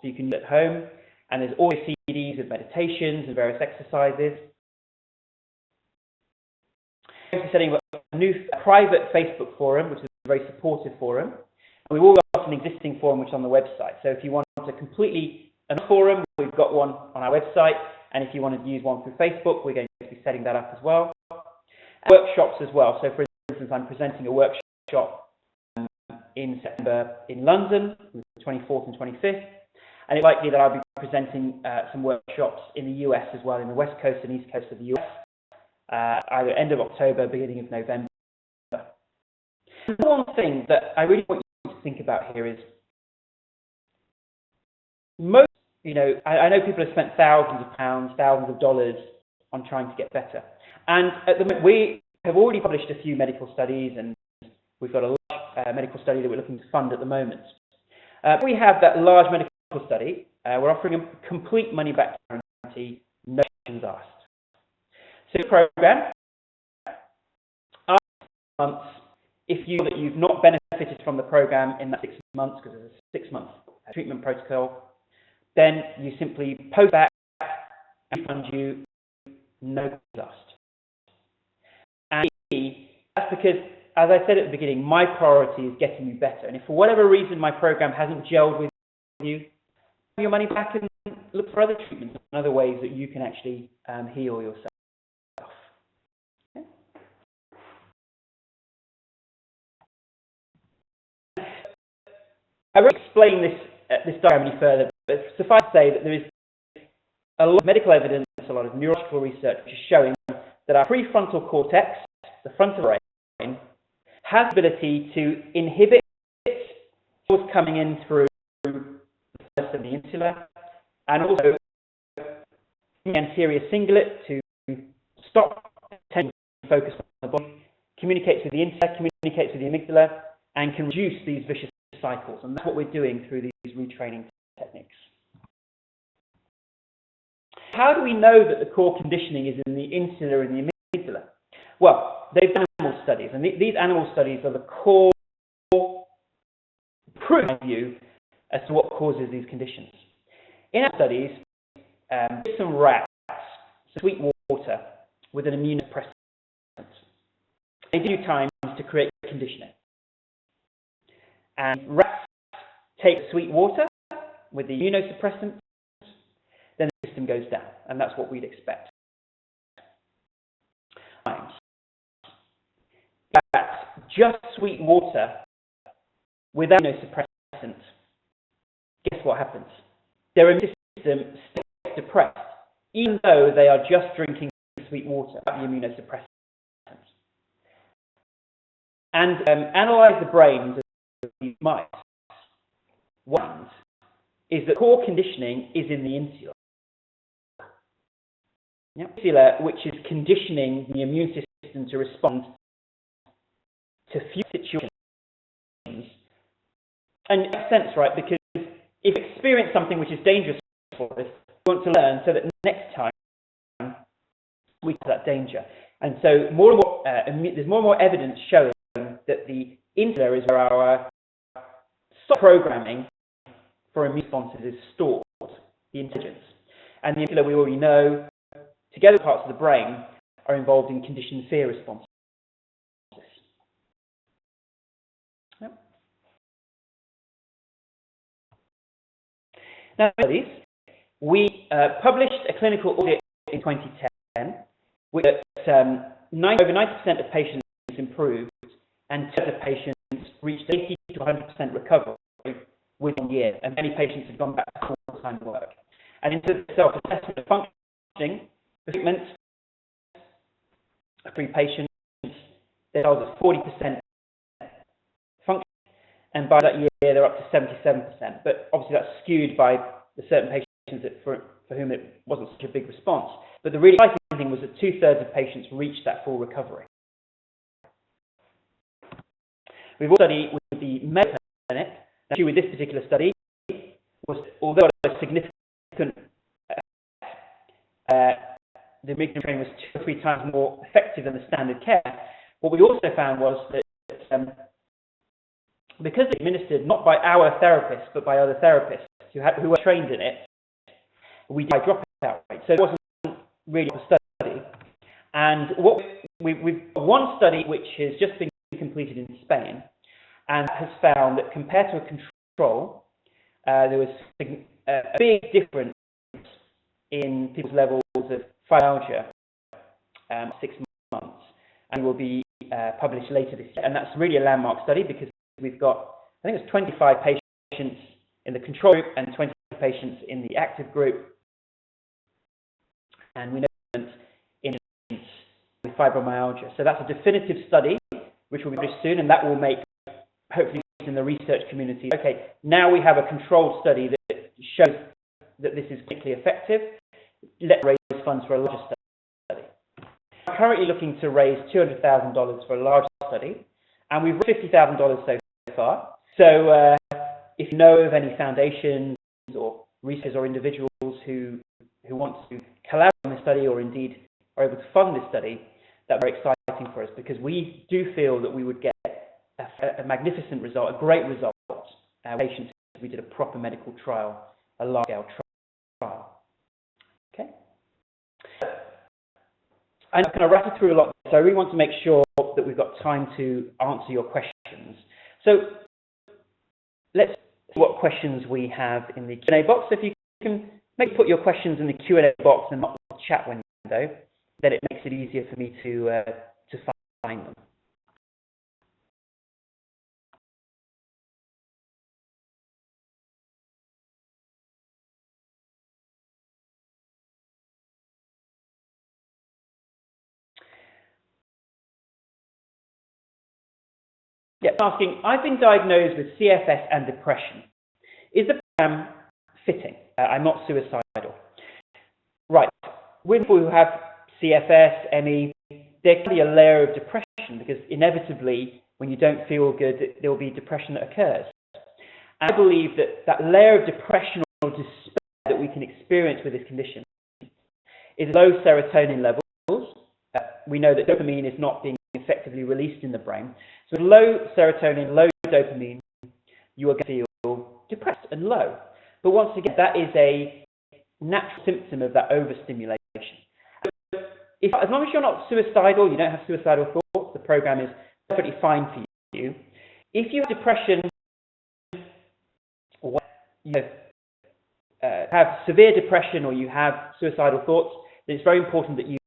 you can use at home. And there's always CDs with meditations and various exercises. We're setting up a new private Facebook forum, which is a very supportive forum. And we've all got an existing forum which is on the website. So if you want a completely another forum, we've got one on our website. And if you want to use one through Facebook, we're going to be setting that up as well. And workshops as well. So for instance, I'm presenting a workshop in September in London, the 24th and 25th. And it's likely that I'll be presenting some workshops in the US as well, in the West Coast and East Coast of the US, either end of October, beginning of November. One thing that I really want you to think about here is most, I know people have spent thousands of pounds, thousands of dollars on trying to get better. And at the moment, we have already published a few medical studies, and we've got a large medical study that we're looking to fund at the moment. We have that large medical study. We're offering a complete money-back guarantee, no questions asked. So the program, after 6 months, if you know that you've not benefited from the program in that 6 months, because it's a 6-month treatment protocol, then you simply post back and refund you, no questions asked. And that's because, as I said at the beginning, my priority is getting you better. And if for whatever reason my program hasn't gelled with you, your money back and look for other treatments and other ways that you can actually heal yourself. Okay. I won't explain this diagram any further, but suffice to say that there is a lot of medical evidence, a lot of neurological research which is showing that our prefrontal cortex, the front of the brain, has the ability to inhibit what's coming in through of the insula, and also the anterior cingulate to stop attention focus on the body, communicates with the insula, communicates with the amygdala, and can reduce these vicious cycles. And that's what we're doing through these retraining techniques. How do we know that the core conditioning is in the insula and the amygdala? Well, they've done animal studies, and these animal studies are the core proof of you as to what causes these conditions. In our studies, give some rats some sweet water with an immunosuppressant. They do times to create conditioning. And rats take sweet water with the immunosuppressant, then the system goes down, and that's what we'd expect. That's just sweet water without immunosuppressant. Guess what happens? Their immune system stays depressed, even though they are just drinking sweet water without the immunosuppressant. And analyze the brains of these mice. One is that core conditioning is in the insula. Insula, which is conditioning the immune system to respond to few situations. And it makes sense, right? Because if you experience something which is dangerous for us, we want to learn so that next time we have that danger. And so more and more, there's more and more evidence showing that the insula is where our programming for immune responses is stored, the intelligence. And the insula, we already know, together with parts of the brain, are involved in conditioned fear responses. Yep. Now, we published a clinical audit in 2010, which over 90% of patients improved, and 2/3 of patients reached 80 to 100% recovery within 1 year, and many patients have gone back to full-time work. And into the self-assessment of functioning, the treatment of 3 patients, they told us 40% function, and by that year they're up to 77%. But obviously that's skewed by the certain patients for whom it wasn't such a big response. But the really exciting thing was that 2/3 of patients reached that full recovery. We've also studied with the Mayo Clinic. The issue with this particular study was, although it was significant, the amygdala training was 2 or 3 times more effective than the standard care. What we also found was that because it's administered not by our therapists but by other therapists, who were trained in it, we did a dropout rate. So it wasn't really a study. And what we've got one study which has just been completed in Spain and has found that compared to a control, there was a big difference in people's levels of fibromyalgia 6 months, and will be published later this year. And that's really a landmark study because we've got, I think it's 25 patients in the control group and 20 patients in the active group. And we know in with fibromyalgia. So that's a definitive study which will be published soon, and that will make, hopefully, in the research community, okay, now we have a controlled study that shows that this is clinically effective. Let's raise funds for a larger study. We're currently looking to raise $200,000 for a larger study, and we've raised $50,000 so far. So if you know of any foundations or researchers or individuals who want to collaborate on this study, or indeed are able to fund this study, that's very exciting for us, because we do feel that we would get a magnificent result, a great result. Patients, we did a proper medical trial, a large-scale trial. Okay. I'm going to rattle through a lot, so I really want to make sure that we've got time to answer your questions. So let's see what questions we have in the Q&A box. So if you can maybe put your questions in the Q&A box and not the chat window, then it makes it easier for me to find them. Yeah, asking, I've been diagnosed with CFS and depression. Is the program fitting? I'm not suicidal. Right. With people who have CFS, ME, there can be a layer of depression, because inevitably, when you don't feel good, there will be depression that occurs. And I believe that that layer of depression or despair that we can experience with this condition is low serotonin levels. We know that dopamine is not being effectively released in the brain. So with low serotonin, low dopamine, you are going to feel depressed and low. But once again, that is a natural symptom of that overstimulation. As long as you're not suicidal, you don't have suicidal thoughts, the program is perfectly fine for you. If you have depression, or you have severe depression, or you have suicidal thoughts, then it's very important that you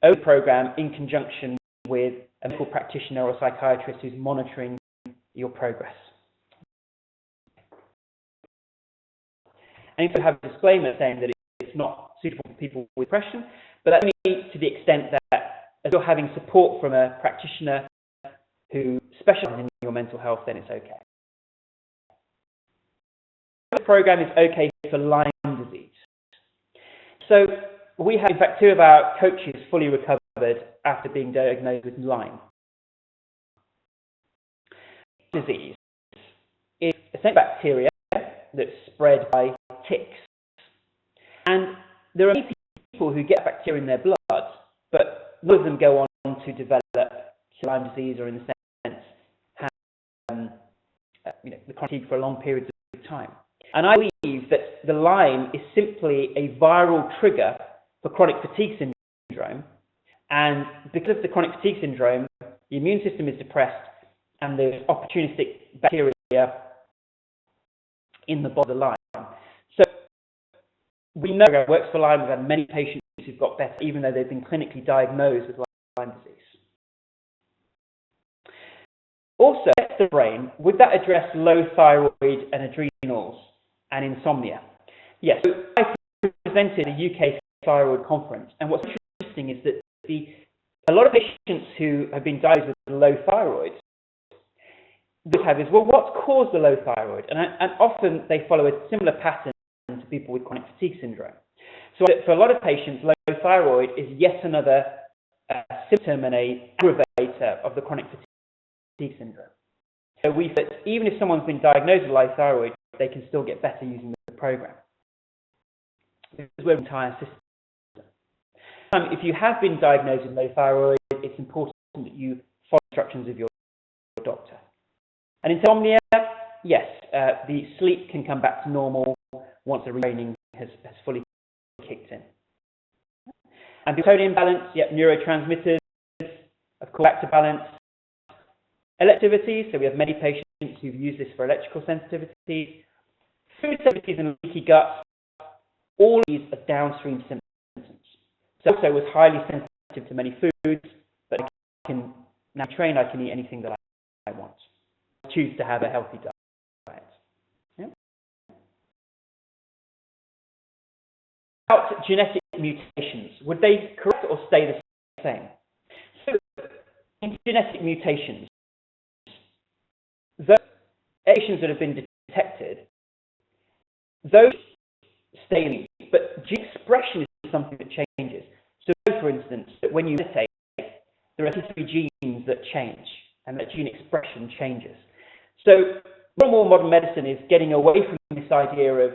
own the program in conjunction with a medical practitioner or psychiatrist who's monitoring your progress. And if you have a disclaimer saying that it's not suitable for people with depression, but that's only to the extent that as you're having support from a practitioner who specializes in your mental health, then it's okay. The program is okay for Lyme disease. So we have, in fact, 2 of our coaches fully recovered after being diagnosed with Lyme disease. It's essentially bacteria that's spread by ticks. And there are many people who get bacteria in their blood, but none of them go on to develop Lyme disease, or in the sense have the chronic fatigue for a long period of time. And I believe that the Lyme is simply a viral trigger for chronic fatigue syndrome. And because of the chronic fatigue syndrome, the immune system is depressed, and there's opportunistic bacteria in the body of the Lyme. So we know it works for Lyme. We've had many patients who've got better, even though they've been clinically diagnosed with Lyme disease. Also, the brain, would that address low thyroid and adrenals and insomnia? Yes. So I presented a UK thyroid conference, and what's interesting is that a lot of patients who have been diagnosed with low thyroid have is, well, what's caused the low thyroid? And often they follow a similar pattern to people with chronic fatigue syndrome. So for a lot of patients, low thyroid is yet another symptom and an aggravator of the chronic fatigue syndrome. So we said even if someone's been diagnosed with low thyroid, they can still get better using the program. Because we're an entire system. If you have been diagnosed with low thyroid, it's important that you follow instructions of your doctor. And insomnia, yes, the sleep can come back to normal once the retraining has fully kicked in. And serotonin balance, yep, neurotransmitters, of course, back to balance. Electivities, so we have many patients who've used this for electrical sensitivities. Food sensitivities and leaky gut, all of these are downstream symptoms. So also was highly sensitive to many foods, but I can now train, I can eat anything that I want. I choose to have a healthy diet. Yeah. About genetic mutations, would they correct or stay the same? So in genetic mutations, those mutations that have been detected, those stay in, but gene expression is something that changes. So, for instance, that when you meditate, there are 3 genes that change, and that gene expression changes. So, more and more modern medicine is getting away from this idea of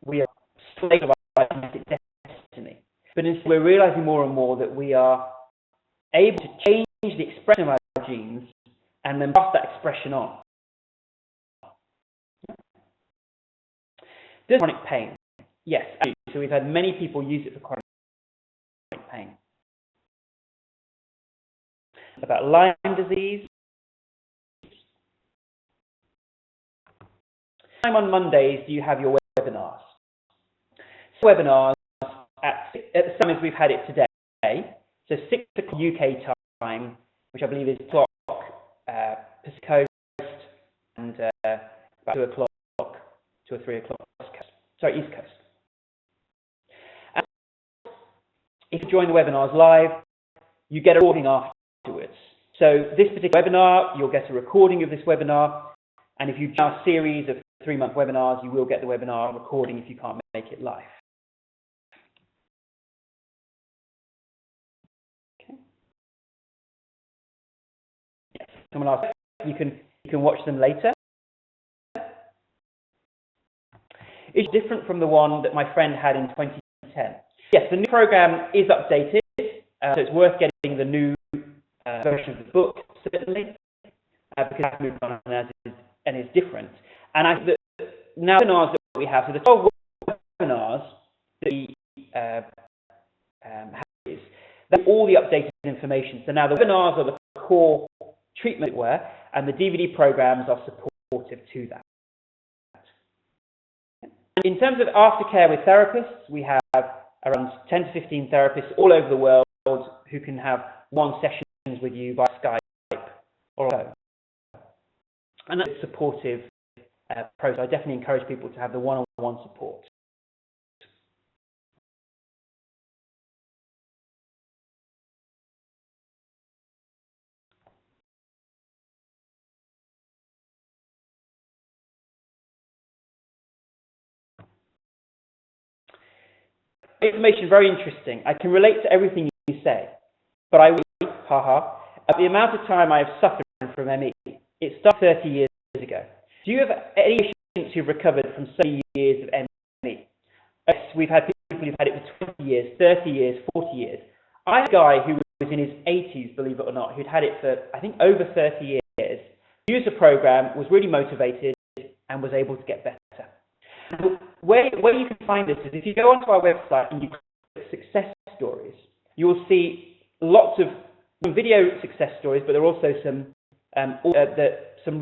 we are slaves of our genetic destiny, but instead we're realizing more and more that we are able to change the expression of our genes and then pass that expression on. Does chronic pain? Yes, absolutely. So we've had many people use it for chronic pain. About Lyme disease. On Mondays, do you have your webinars? So webinars at the same as we've had it today. So 6 o'clock UK time, which I believe is 2 o'clock Pacific Coast, and about 2 o'clock, 2 or 3 o'clock East Coast. And if you join the webinars live, you get a recording afterwards. So this particular webinar, you'll get a recording of this webinar, and if you join our series of 3-month webinars, you will get the webinar recording if you can't make it live. Okay. Yes. Someone asked, you can watch them later. It's different from the one that my friend had in 2010. Yes, the new program is updated, so it's worth getting the new version of the book, certainly, because it's moved on and is different. And I think that now the webinars that we have, so the 12 webinars that we have is all the updated information. So now the webinars are the core treatment, and the DVD programs are supportive to that. In terms of aftercare with therapists, we have around 10 to 15 therapists all over the world who can have one sessions with you by Skype or phone. And that's a supportive process. I definitely encourage people to have the one-on-one support. Information very interesting. I can relate to everything you say, but I worry, at the amount of time I have suffered from ME. It started 30 years ago. Do you have any patients who've recovered from so many years of ME? Yes, we've had people who've had it for 20 years, 30 years, 40 years. I had a guy who was in his 80s, believe it or not, who'd had it for, I think, over 30 years, used the program, was really motivated, and was able to get better. And where you can find this is if you go onto our website and you click success stories, you will see lots of video success stories, but there are also some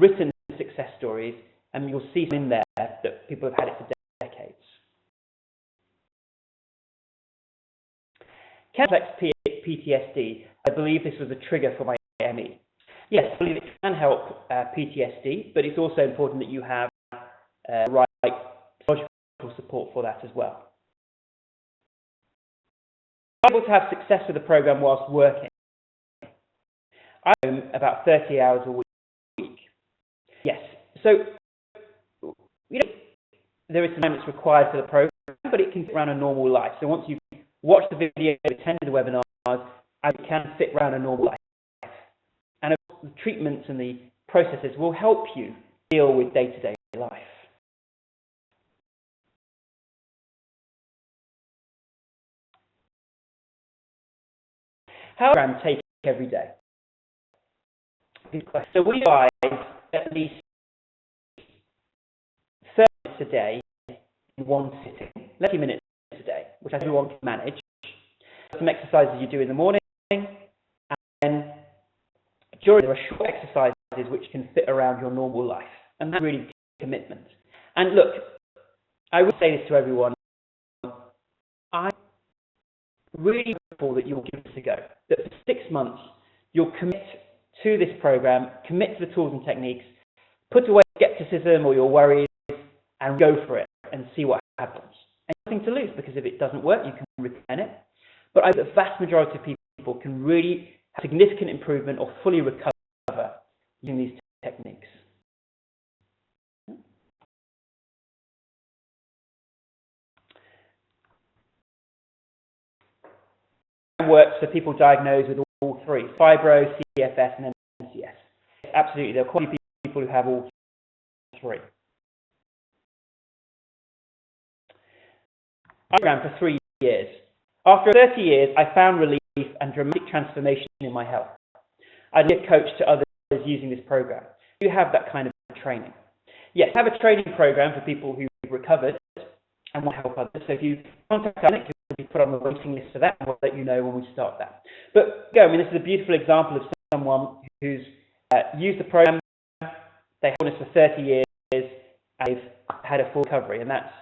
written success stories, and you'll see some in there that people have had it for decades. Complex PTSD, I believe this was a trigger for my ME. Yes, I believe it can help PTSD, but it's also important that you have right psychological support for that as well. I'm able to have success with the program whilst working. I'm about 30 hours a week. Yes, so there is some time that's required for the program, but it can fit around a normal life. So once you've watched the video, attended the webinars, it can fit around a normal life. And of course, the treatments and the processes will help you deal with day-to-day life. How does the program take every day? So we advise at least a day in one sitting, 30 minutes a day, which everyone can manage. Some exercises you do in the morning, and then during there are short exercises which can fit around your normal life, and that's really commitment. And look, I will say this to everyone, I'm really hopeful that you'll give this a go, that for 6 months you'll commit to this program, commit to the tools and techniques, put away skepticism or your worries, and go for it and see what happens. And nothing to lose, because if it doesn't work, you can return it. But I think the vast majority of people can really have significant improvement or fully recover using these techniques. It works for people diagnosed with all three, fibro, CFS, and MCAS. Absolutely, there are quite a few people who have all three. I ran for 3 years. After 30 years, I found relief and dramatic transformation in my health. I'd be a coach to others using this program. You have that kind of training. Yes, I have a training program for people who've recovered and want to help others. So if you contact us, you'll be put on the waiting list for that, and we'll let you know when we start that. But I mean, this is a beautiful example of someone who's used the program, they've done this for 30 years, and they've had a full recovery, and that's,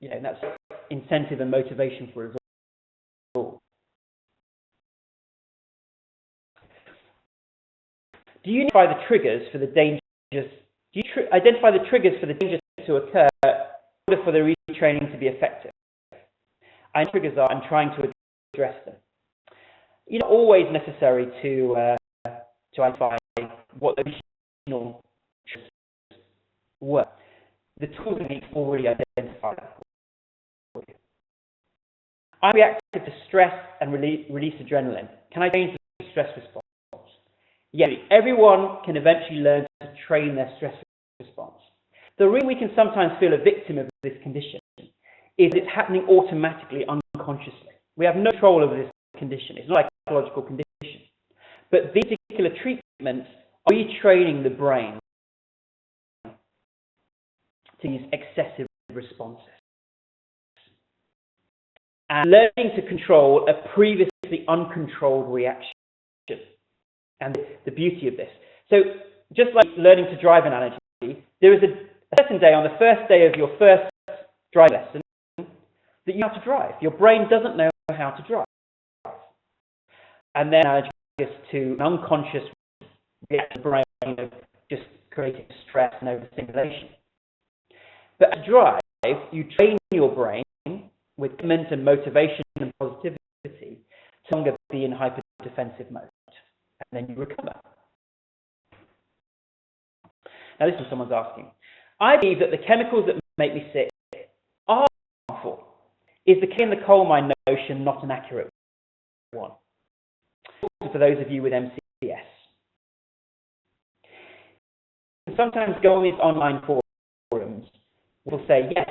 you know, that's incentive and motivation for us all. Do you identify the triggers for the dangers? Do you identify the triggers for the dangers to occur in order for the retraining to be effective? I know triggers are. I'm trying to address them. It's not always necessary to identify what the original triggers were. The tools and techniques already identify that for you. I'm reactive to stress and release adrenaline. Can I change the stress response? Yes, everyone can eventually learn to train their stress response. The reason we can sometimes feel a victim of this condition is it's happening automatically, unconsciously. We have no control over this condition. It's not a psychological condition. But these particular treatments are retraining the brain to use excessive responses and learning to control a previously uncontrolled reaction. And the beauty of this. So just like learning to drive analogy, there is a certain day on the first day of your first driving lesson that you have to drive. Your brain doesn't know how to drive. And then analogy is to an unconscious reaction of the brain of just creating stress and overstimulation. But to drive, you train your brain with commitment and motivation and positivity to no longer be in hyper-defensive mode. And then you recover. Now this is someone's asking. I believe that the chemicals that make me sick are harmful. Is the king in the coal mine notion not an accurate one? For those of you with MCAS. Sometimes go on these online forums, will say, yes,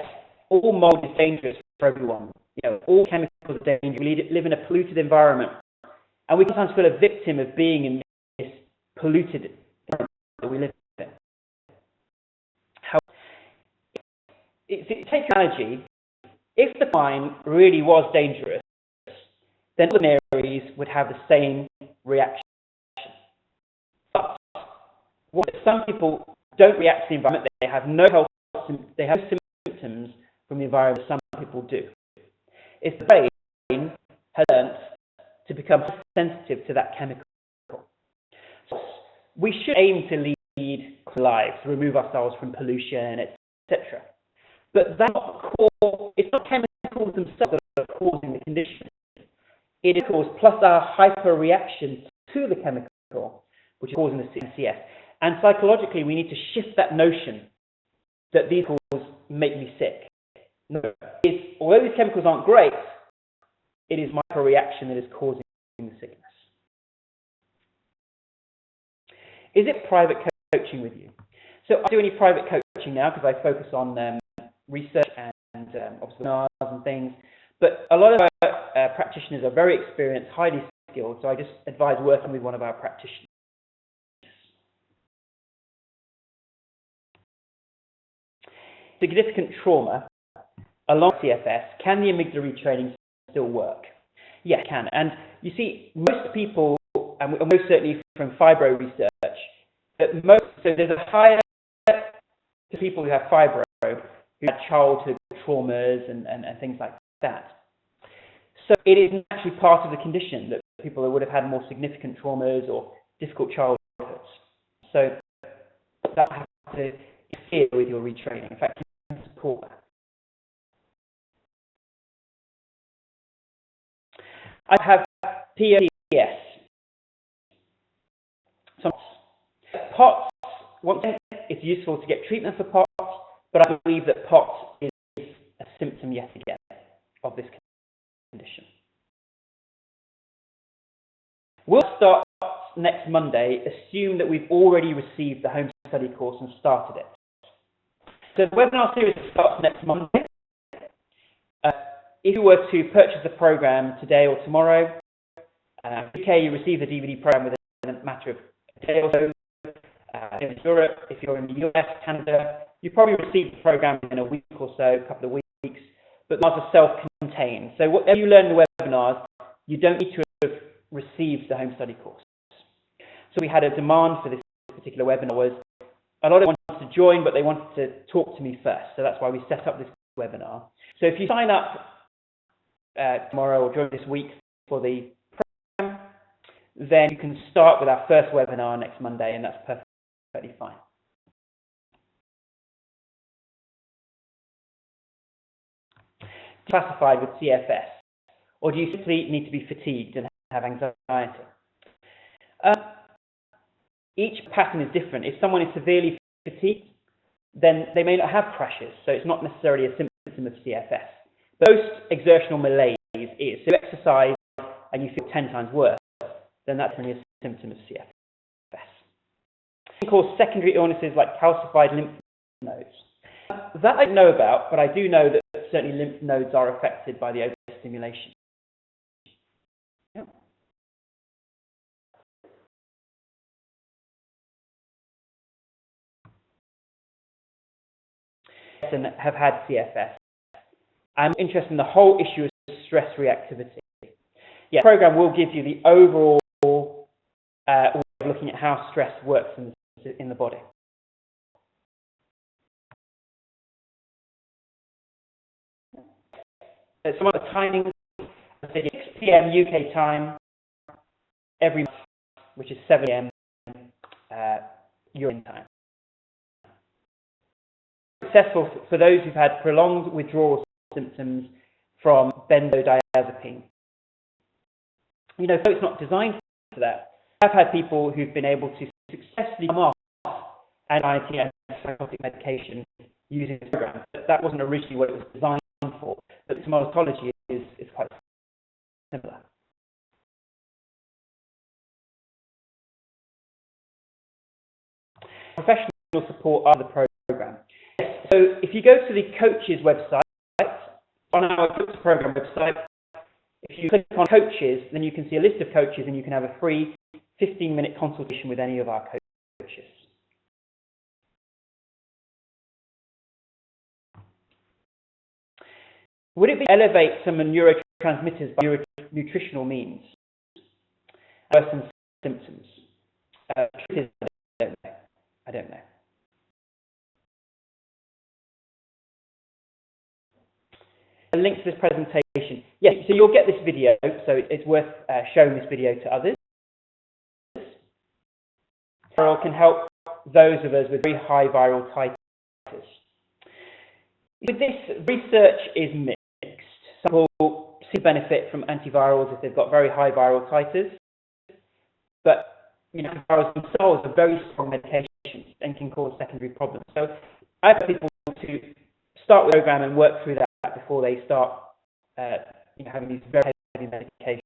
all mold is dangerous for everyone. You know, all chemicals are dangerous. We live in a polluted environment. And we sometimes feel a victim of being in this polluted environment that we live in. Take your analogy, if the mine really was dangerous, then ordinaries would have the same reaction. But some people don't react to the environment, they have no health, they have symptoms from the environment, some people do. If the brain has learned to become sensitive to that chemical. So we should aim to lead lives, remove ourselves from pollution, etc. But that's not core, it's not chemicals themselves that are causing the condition. It is caused plus our hyper reaction to the chemical, which is causing the MCAS. And psychologically, we need to shift that notion that these chemicals make me sick. No, although these chemicals aren't great, it is my reaction that is causing the sickness. Is it private coaching with you? So I do any private coaching now because I focus on research and obviously webinars and things. But a lot of our practitioners are very experienced, highly skilled. So I just advise working with one of our practitioners. significant trauma along CFS, can the amygdala retraining still work? Yes, it can. And you see, most people, and most certainly from fibro research, so there's a higher to people who have fibro, who had childhood traumas and things like that. So it is actually part of the condition that people would have had more significant traumas or difficult childhoods. So that has to interfere with your retraining. In fact, you can support that. I have POTS. POTS, once again, it's useful to get treatment for POTS, but I believe that POTS is a symptom yet again of this condition. We'll start next Monday. Assume that we've already received the home study course and started it. So the webinar series starts next Monday. If you were to purchase the program today or tomorrow, UK, you receive the DVD program within a matter of a day or so. In Europe, if you're in the US, Canada, you probably receive the program in a week or so, a couple of weeks, but those are self-contained. So whatever you learn in the webinars, you don't need to have received the home study course. So we had a demand for this particular webinar was a lot of them wanted to join, but they wanted to talk to me first. So that's why we set up this webinar. So if you sign up tomorrow or during this week for the program, then you can start with our first webinar next Monday, and that's perfectly fine. Classified with CFS, or do you simply need to be fatigued and have anxiety? Each pattern is different. If someone is severely fatigued, then they may not have crashes, so it's not necessarily a symptom of CFS. Most exertional malaise is. So if you exercise and you feel 10 times worse, then that's only a symptom of CFS. It can cause secondary illnesses like calcified lymph nodes. That I don't know about, but I do know that certainly lymph nodes are affected by the overstimulation. Yeah. And have had CFS. I'm interested in the whole issue of stress reactivity. Yeah, the program will give you the overall way of looking at how stress works in the body. Some of the timings, 6 p.m. UK time every month, which is 7 p.m. European time. Successful for those who've had prolonged withdrawal symptoms from benzodiazepine. You know, so it's not designed for that. I've had people who've been able to successfully come off anxiety and psychotic medication using this program. But that wasn't originally what it was designed for. But the symptomatology is quite similar. Professional support of the program. So if you go to the coaches website, on our Gupta Program website, if you click on coaches, then you can see a list of coaches and you can have a free 15-minute consultation with any of our coaches. Would it be to elevate some neurotransmitters by nutritional means? Worsen symptoms? I don't know. A link to this presentation. Yes, so you'll get this video, so it's worth showing this video to others. Viral can help those of us with very high viral titers. With this, research is mixed. Some people see benefit from antivirals if they've got very high viral titers, but you know, antivirals themselves are very strong medications and can cause secondary problems. So I have people to start with the program and work through that before they start having these very heavy medications.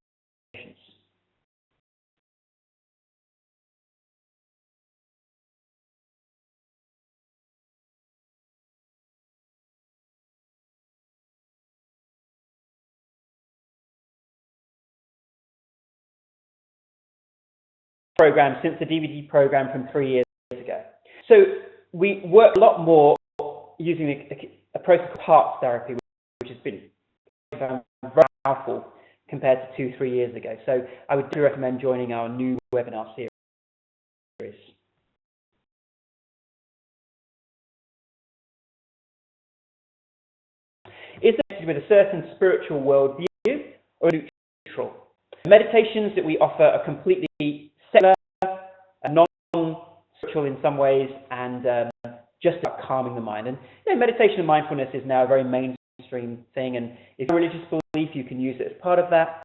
Program since the DVD program from 3 years ago. So we work a lot more using a process called parts therapy, which has been very powerful compared to 2-3 years ago. So I would do recommend joining our new webinar series. Is it with a certain spiritual worldview or neutral? The meditations that we offer are completely secular, non-spiritual in some ways, and just about calming the mind. And meditation and mindfulness is now a very mainstream thing, and if you're a religious belief, you can use it as part of that.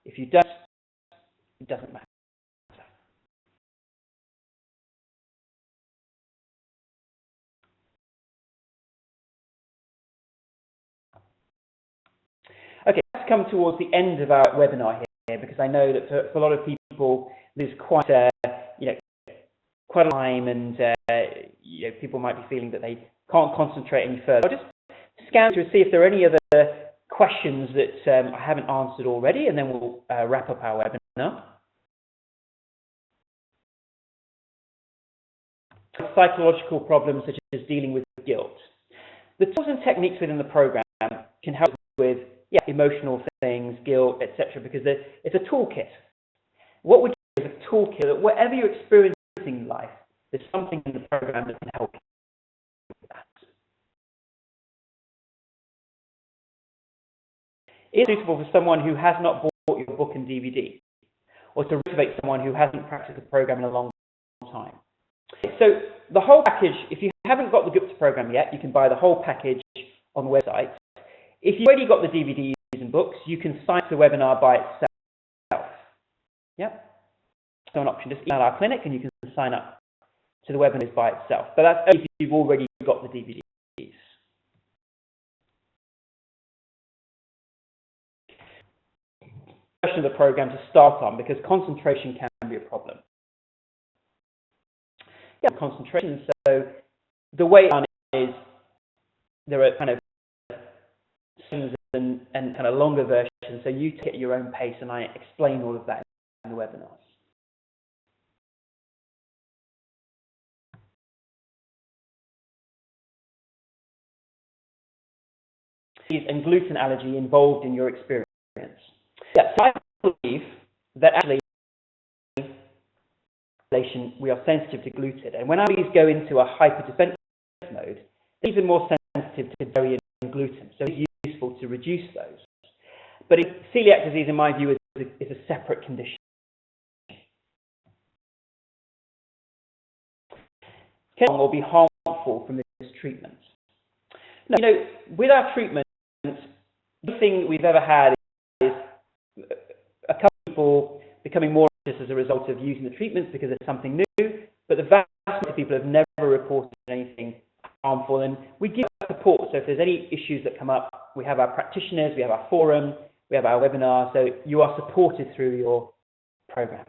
If you don't, it doesn't matter. Okay, let's come towards the end of our webinar here, because I know that for a lot of people, there's quite a time, and people might be feeling that they can't concentrate any further. I'll just scan through to see if there are any other questions that I haven't answered already, and then we'll wrap up our webinar. Psychological problems such as dealing with guilt. The tools and techniques within the program can help with emotional things, guilt, etc., because it's a toolkit. What we do is a toolkit that whatever you're experiencing in life, there's something in the program that can help you with that. It's suitable for someone who has not bought your book and DVD, or to motivate someone who hasn't practiced the program in a long time. So the whole package, if you haven't got the Gupta program yet, you can buy the whole package on the website. If you've already got the DVDs and books, you can sign up to the webinar by itself. So an option, just email our clinic and you can sign up to the webinars by itself. But that's only if you've already got the DVDs. Of the program to start on, because concentration can be a problem. Concentration. So the way on is there are kind of and kind of longer versions, so you take at your own pace, and I explain all of that in the webinars. And gluten allergy involved in your experience. So I believe that actually we are sensitive to gluten, and when our bodies go into a hyperdefensive mode, they're even more sensitive to dairy and gluten, so it's useful to reduce those. But celiac disease, in my view, is a separate condition. Can or be harmful from this treatment. Now, with our treatment, the thing we've ever had is a couple of people becoming more anxious as a result of using the treatments because there's something new, but the vast majority of people have never reported anything harmful, and we give support. So if there's any issues that come up, we have our practitioners, we have our forum, we have our webinar, so you are supported through your program.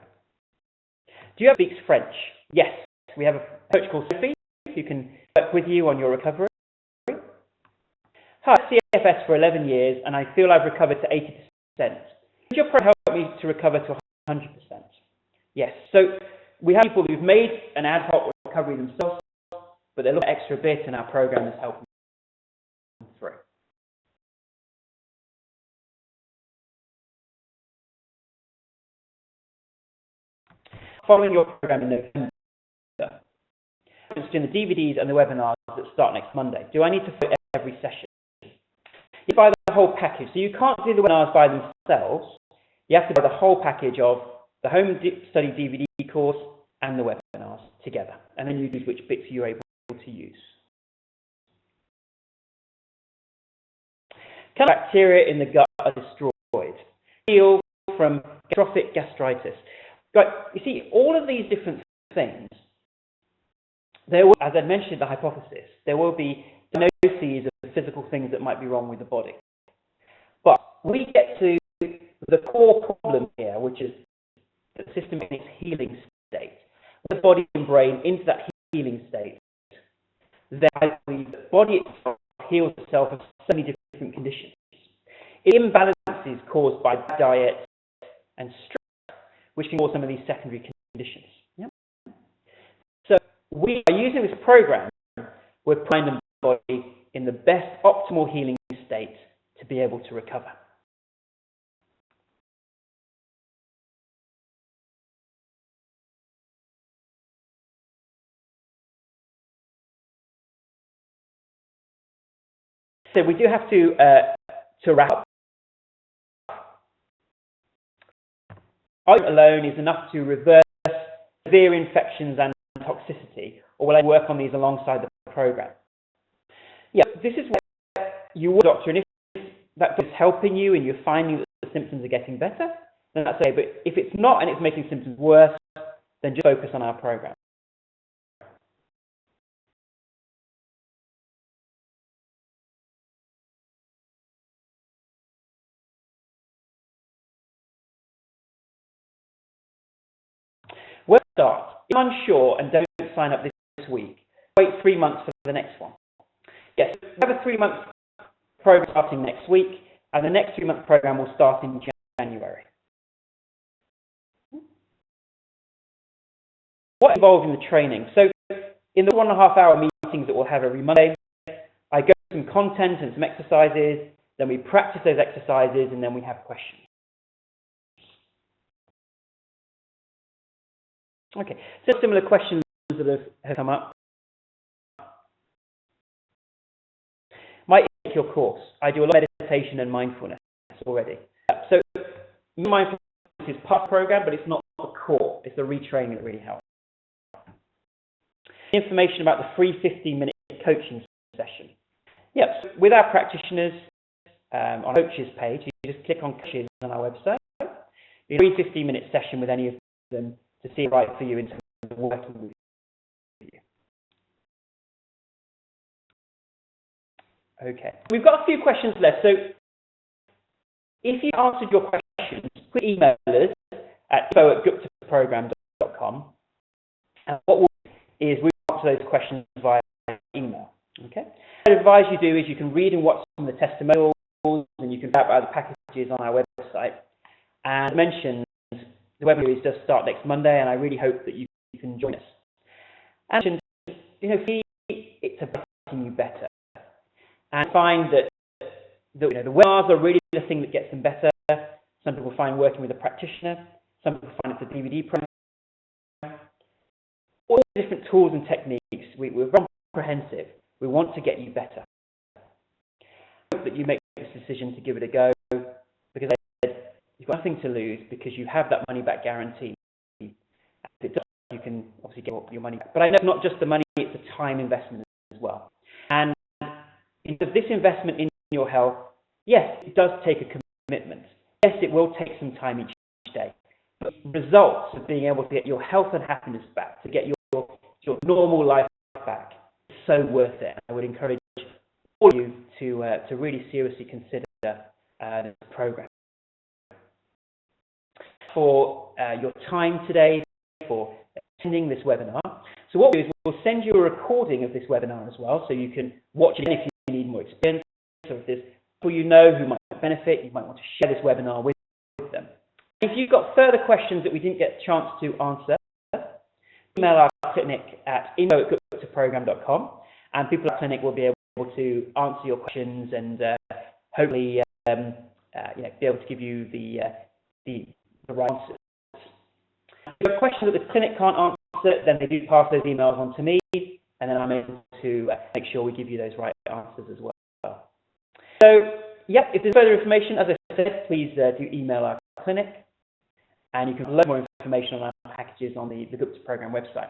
Do you have speaks French? Yes, we have a coach called Sophie who can work with you on your recovery. Hi, CFS for 11 years, and I feel I've recovered to 80%. Could your program help me to recover to 100%? Yes. So we have people who've made an ad hoc recovery themselves, but they're looking extra bit, and our program is helping them through. Following your program in November, in the DVDs and the webinars that start next Monday, do I need to follow every session? You buy the whole package, so you can't do the webinars by themselves. You have to buy the whole package of the home study DVD course and the webinars together, and then you choose which bits you're able to use. Can bacteria in the gut are destroyed? Heal from catastrophic gastritis. But you see, all of these different things, there will, as I mentioned, the hypothesis, there will be diagnoses of the physical things that might be wrong with the body. But we get to the core problem here, which is the system in its healing state. The body and brain into that healing state, then the body itself heals itself of so many different conditions. Imbalances caused by diet and stress, which can cause some of these secondary conditions. Yeah? So we are using this program, we're priming the body in the best optimal healing state to be able to recover. So we do have to wrap up. Iodine alone is enough to reverse severe infections and toxicity, or will I work on these alongside the program? Yeah, this is where you want a doctor, and if that is helping you and you're finding that the symptoms are getting better, then that's okay. But if it's not and it's making symptoms worse, then just focus on our program. Where to start? If you're unsure and don't sign up this week, wait 3 months for the next one. Yes, we have a 3-month program starting next week, and the next 3-month program will start in January. What's involved in the training? So in the 1.5-hour meetings that we'll have every Monday, I go through some content and some exercises, then we practice those exercises, and then we have questions. Okay, so similar questions that have come up. My your course, I do a lot of meditation and mindfulness already. So mindfulness is part of the program, but it's not the core. It's the retraining that really helps. Information about the free 15-minute coaching session. Yes, with our practitioners on our coaches page, you just click on coaches on our website. You have a free 15-minute session with any of them to see it right for you in terms of working with you. Okay, we've got a few questions left. So if you answered your questions, please email us at info@guptaprogram.com. And what we'll do is we'll answer those questions via email. Okay. What I advise you do is you can read and watch some of the testimonials, and you can find out the packages on our website. And as mentioned, the webinar series does start next Monday, and I really hope that you can join us. And you know, for me, it's about making you better. And I find that the webinars are really the thing that gets them better. Some people find working with a practitioner. Some people find it's a DVD program. All the different tools and techniques. We're very comprehensive. We want to get you better. I hope that you make this decision to give it a go, because you've got nothing to lose, because you have that money back guarantee. If it does, you can obviously get your money back. But I know it's not just the money, it's a time investment as well. And this investment in your health, yes, it does take a commitment. Yes, it will take some time each day. But the results of being able to get your health and happiness back, to get your normal life back, is so worth it. I would encourage all of you to really seriously consider this program. For your time today, for attending this webinar. So what we'll do is we'll send you a recording of this webinar as well, so you can watch it if you need more experience. So if there's people you know who might benefit, you might want to share this webinar with them. If you've got further questions that we didn't get a chance to answer, email our clinic at info@guptaprogram.com, and people at our clinic will be able to answer your questions and hopefully be able to give you the right answers. If you have questions that the clinic can't answer, then they do pass those emails on to me, and then I'm able to make sure we give you those right answers as well. So, yeah, if there's further information, as I said, please do email our clinic, and you can learn more information on our packages on the Gupta Program website.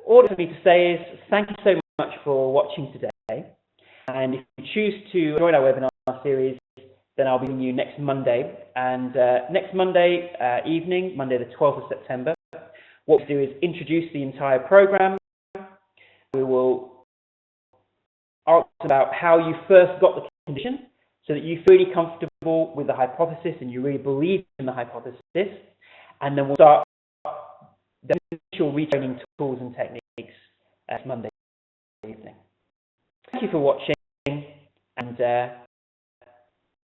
All for me to say is thank you so much for watching today, and if you choose to join our webinar series, then I'll be seeing you next Monday. And next Monday evening, Monday the 12th of September, what we'll do is introduce the entire program. We will ask about how you first got the condition, so that you feel really comfortable with the hypothesis and you really believe in the hypothesis. And then we'll start the initial retraining tools and techniques Monday evening. Thank you for watching, and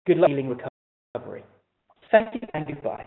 good luck healing recovery. Thank you and goodbye.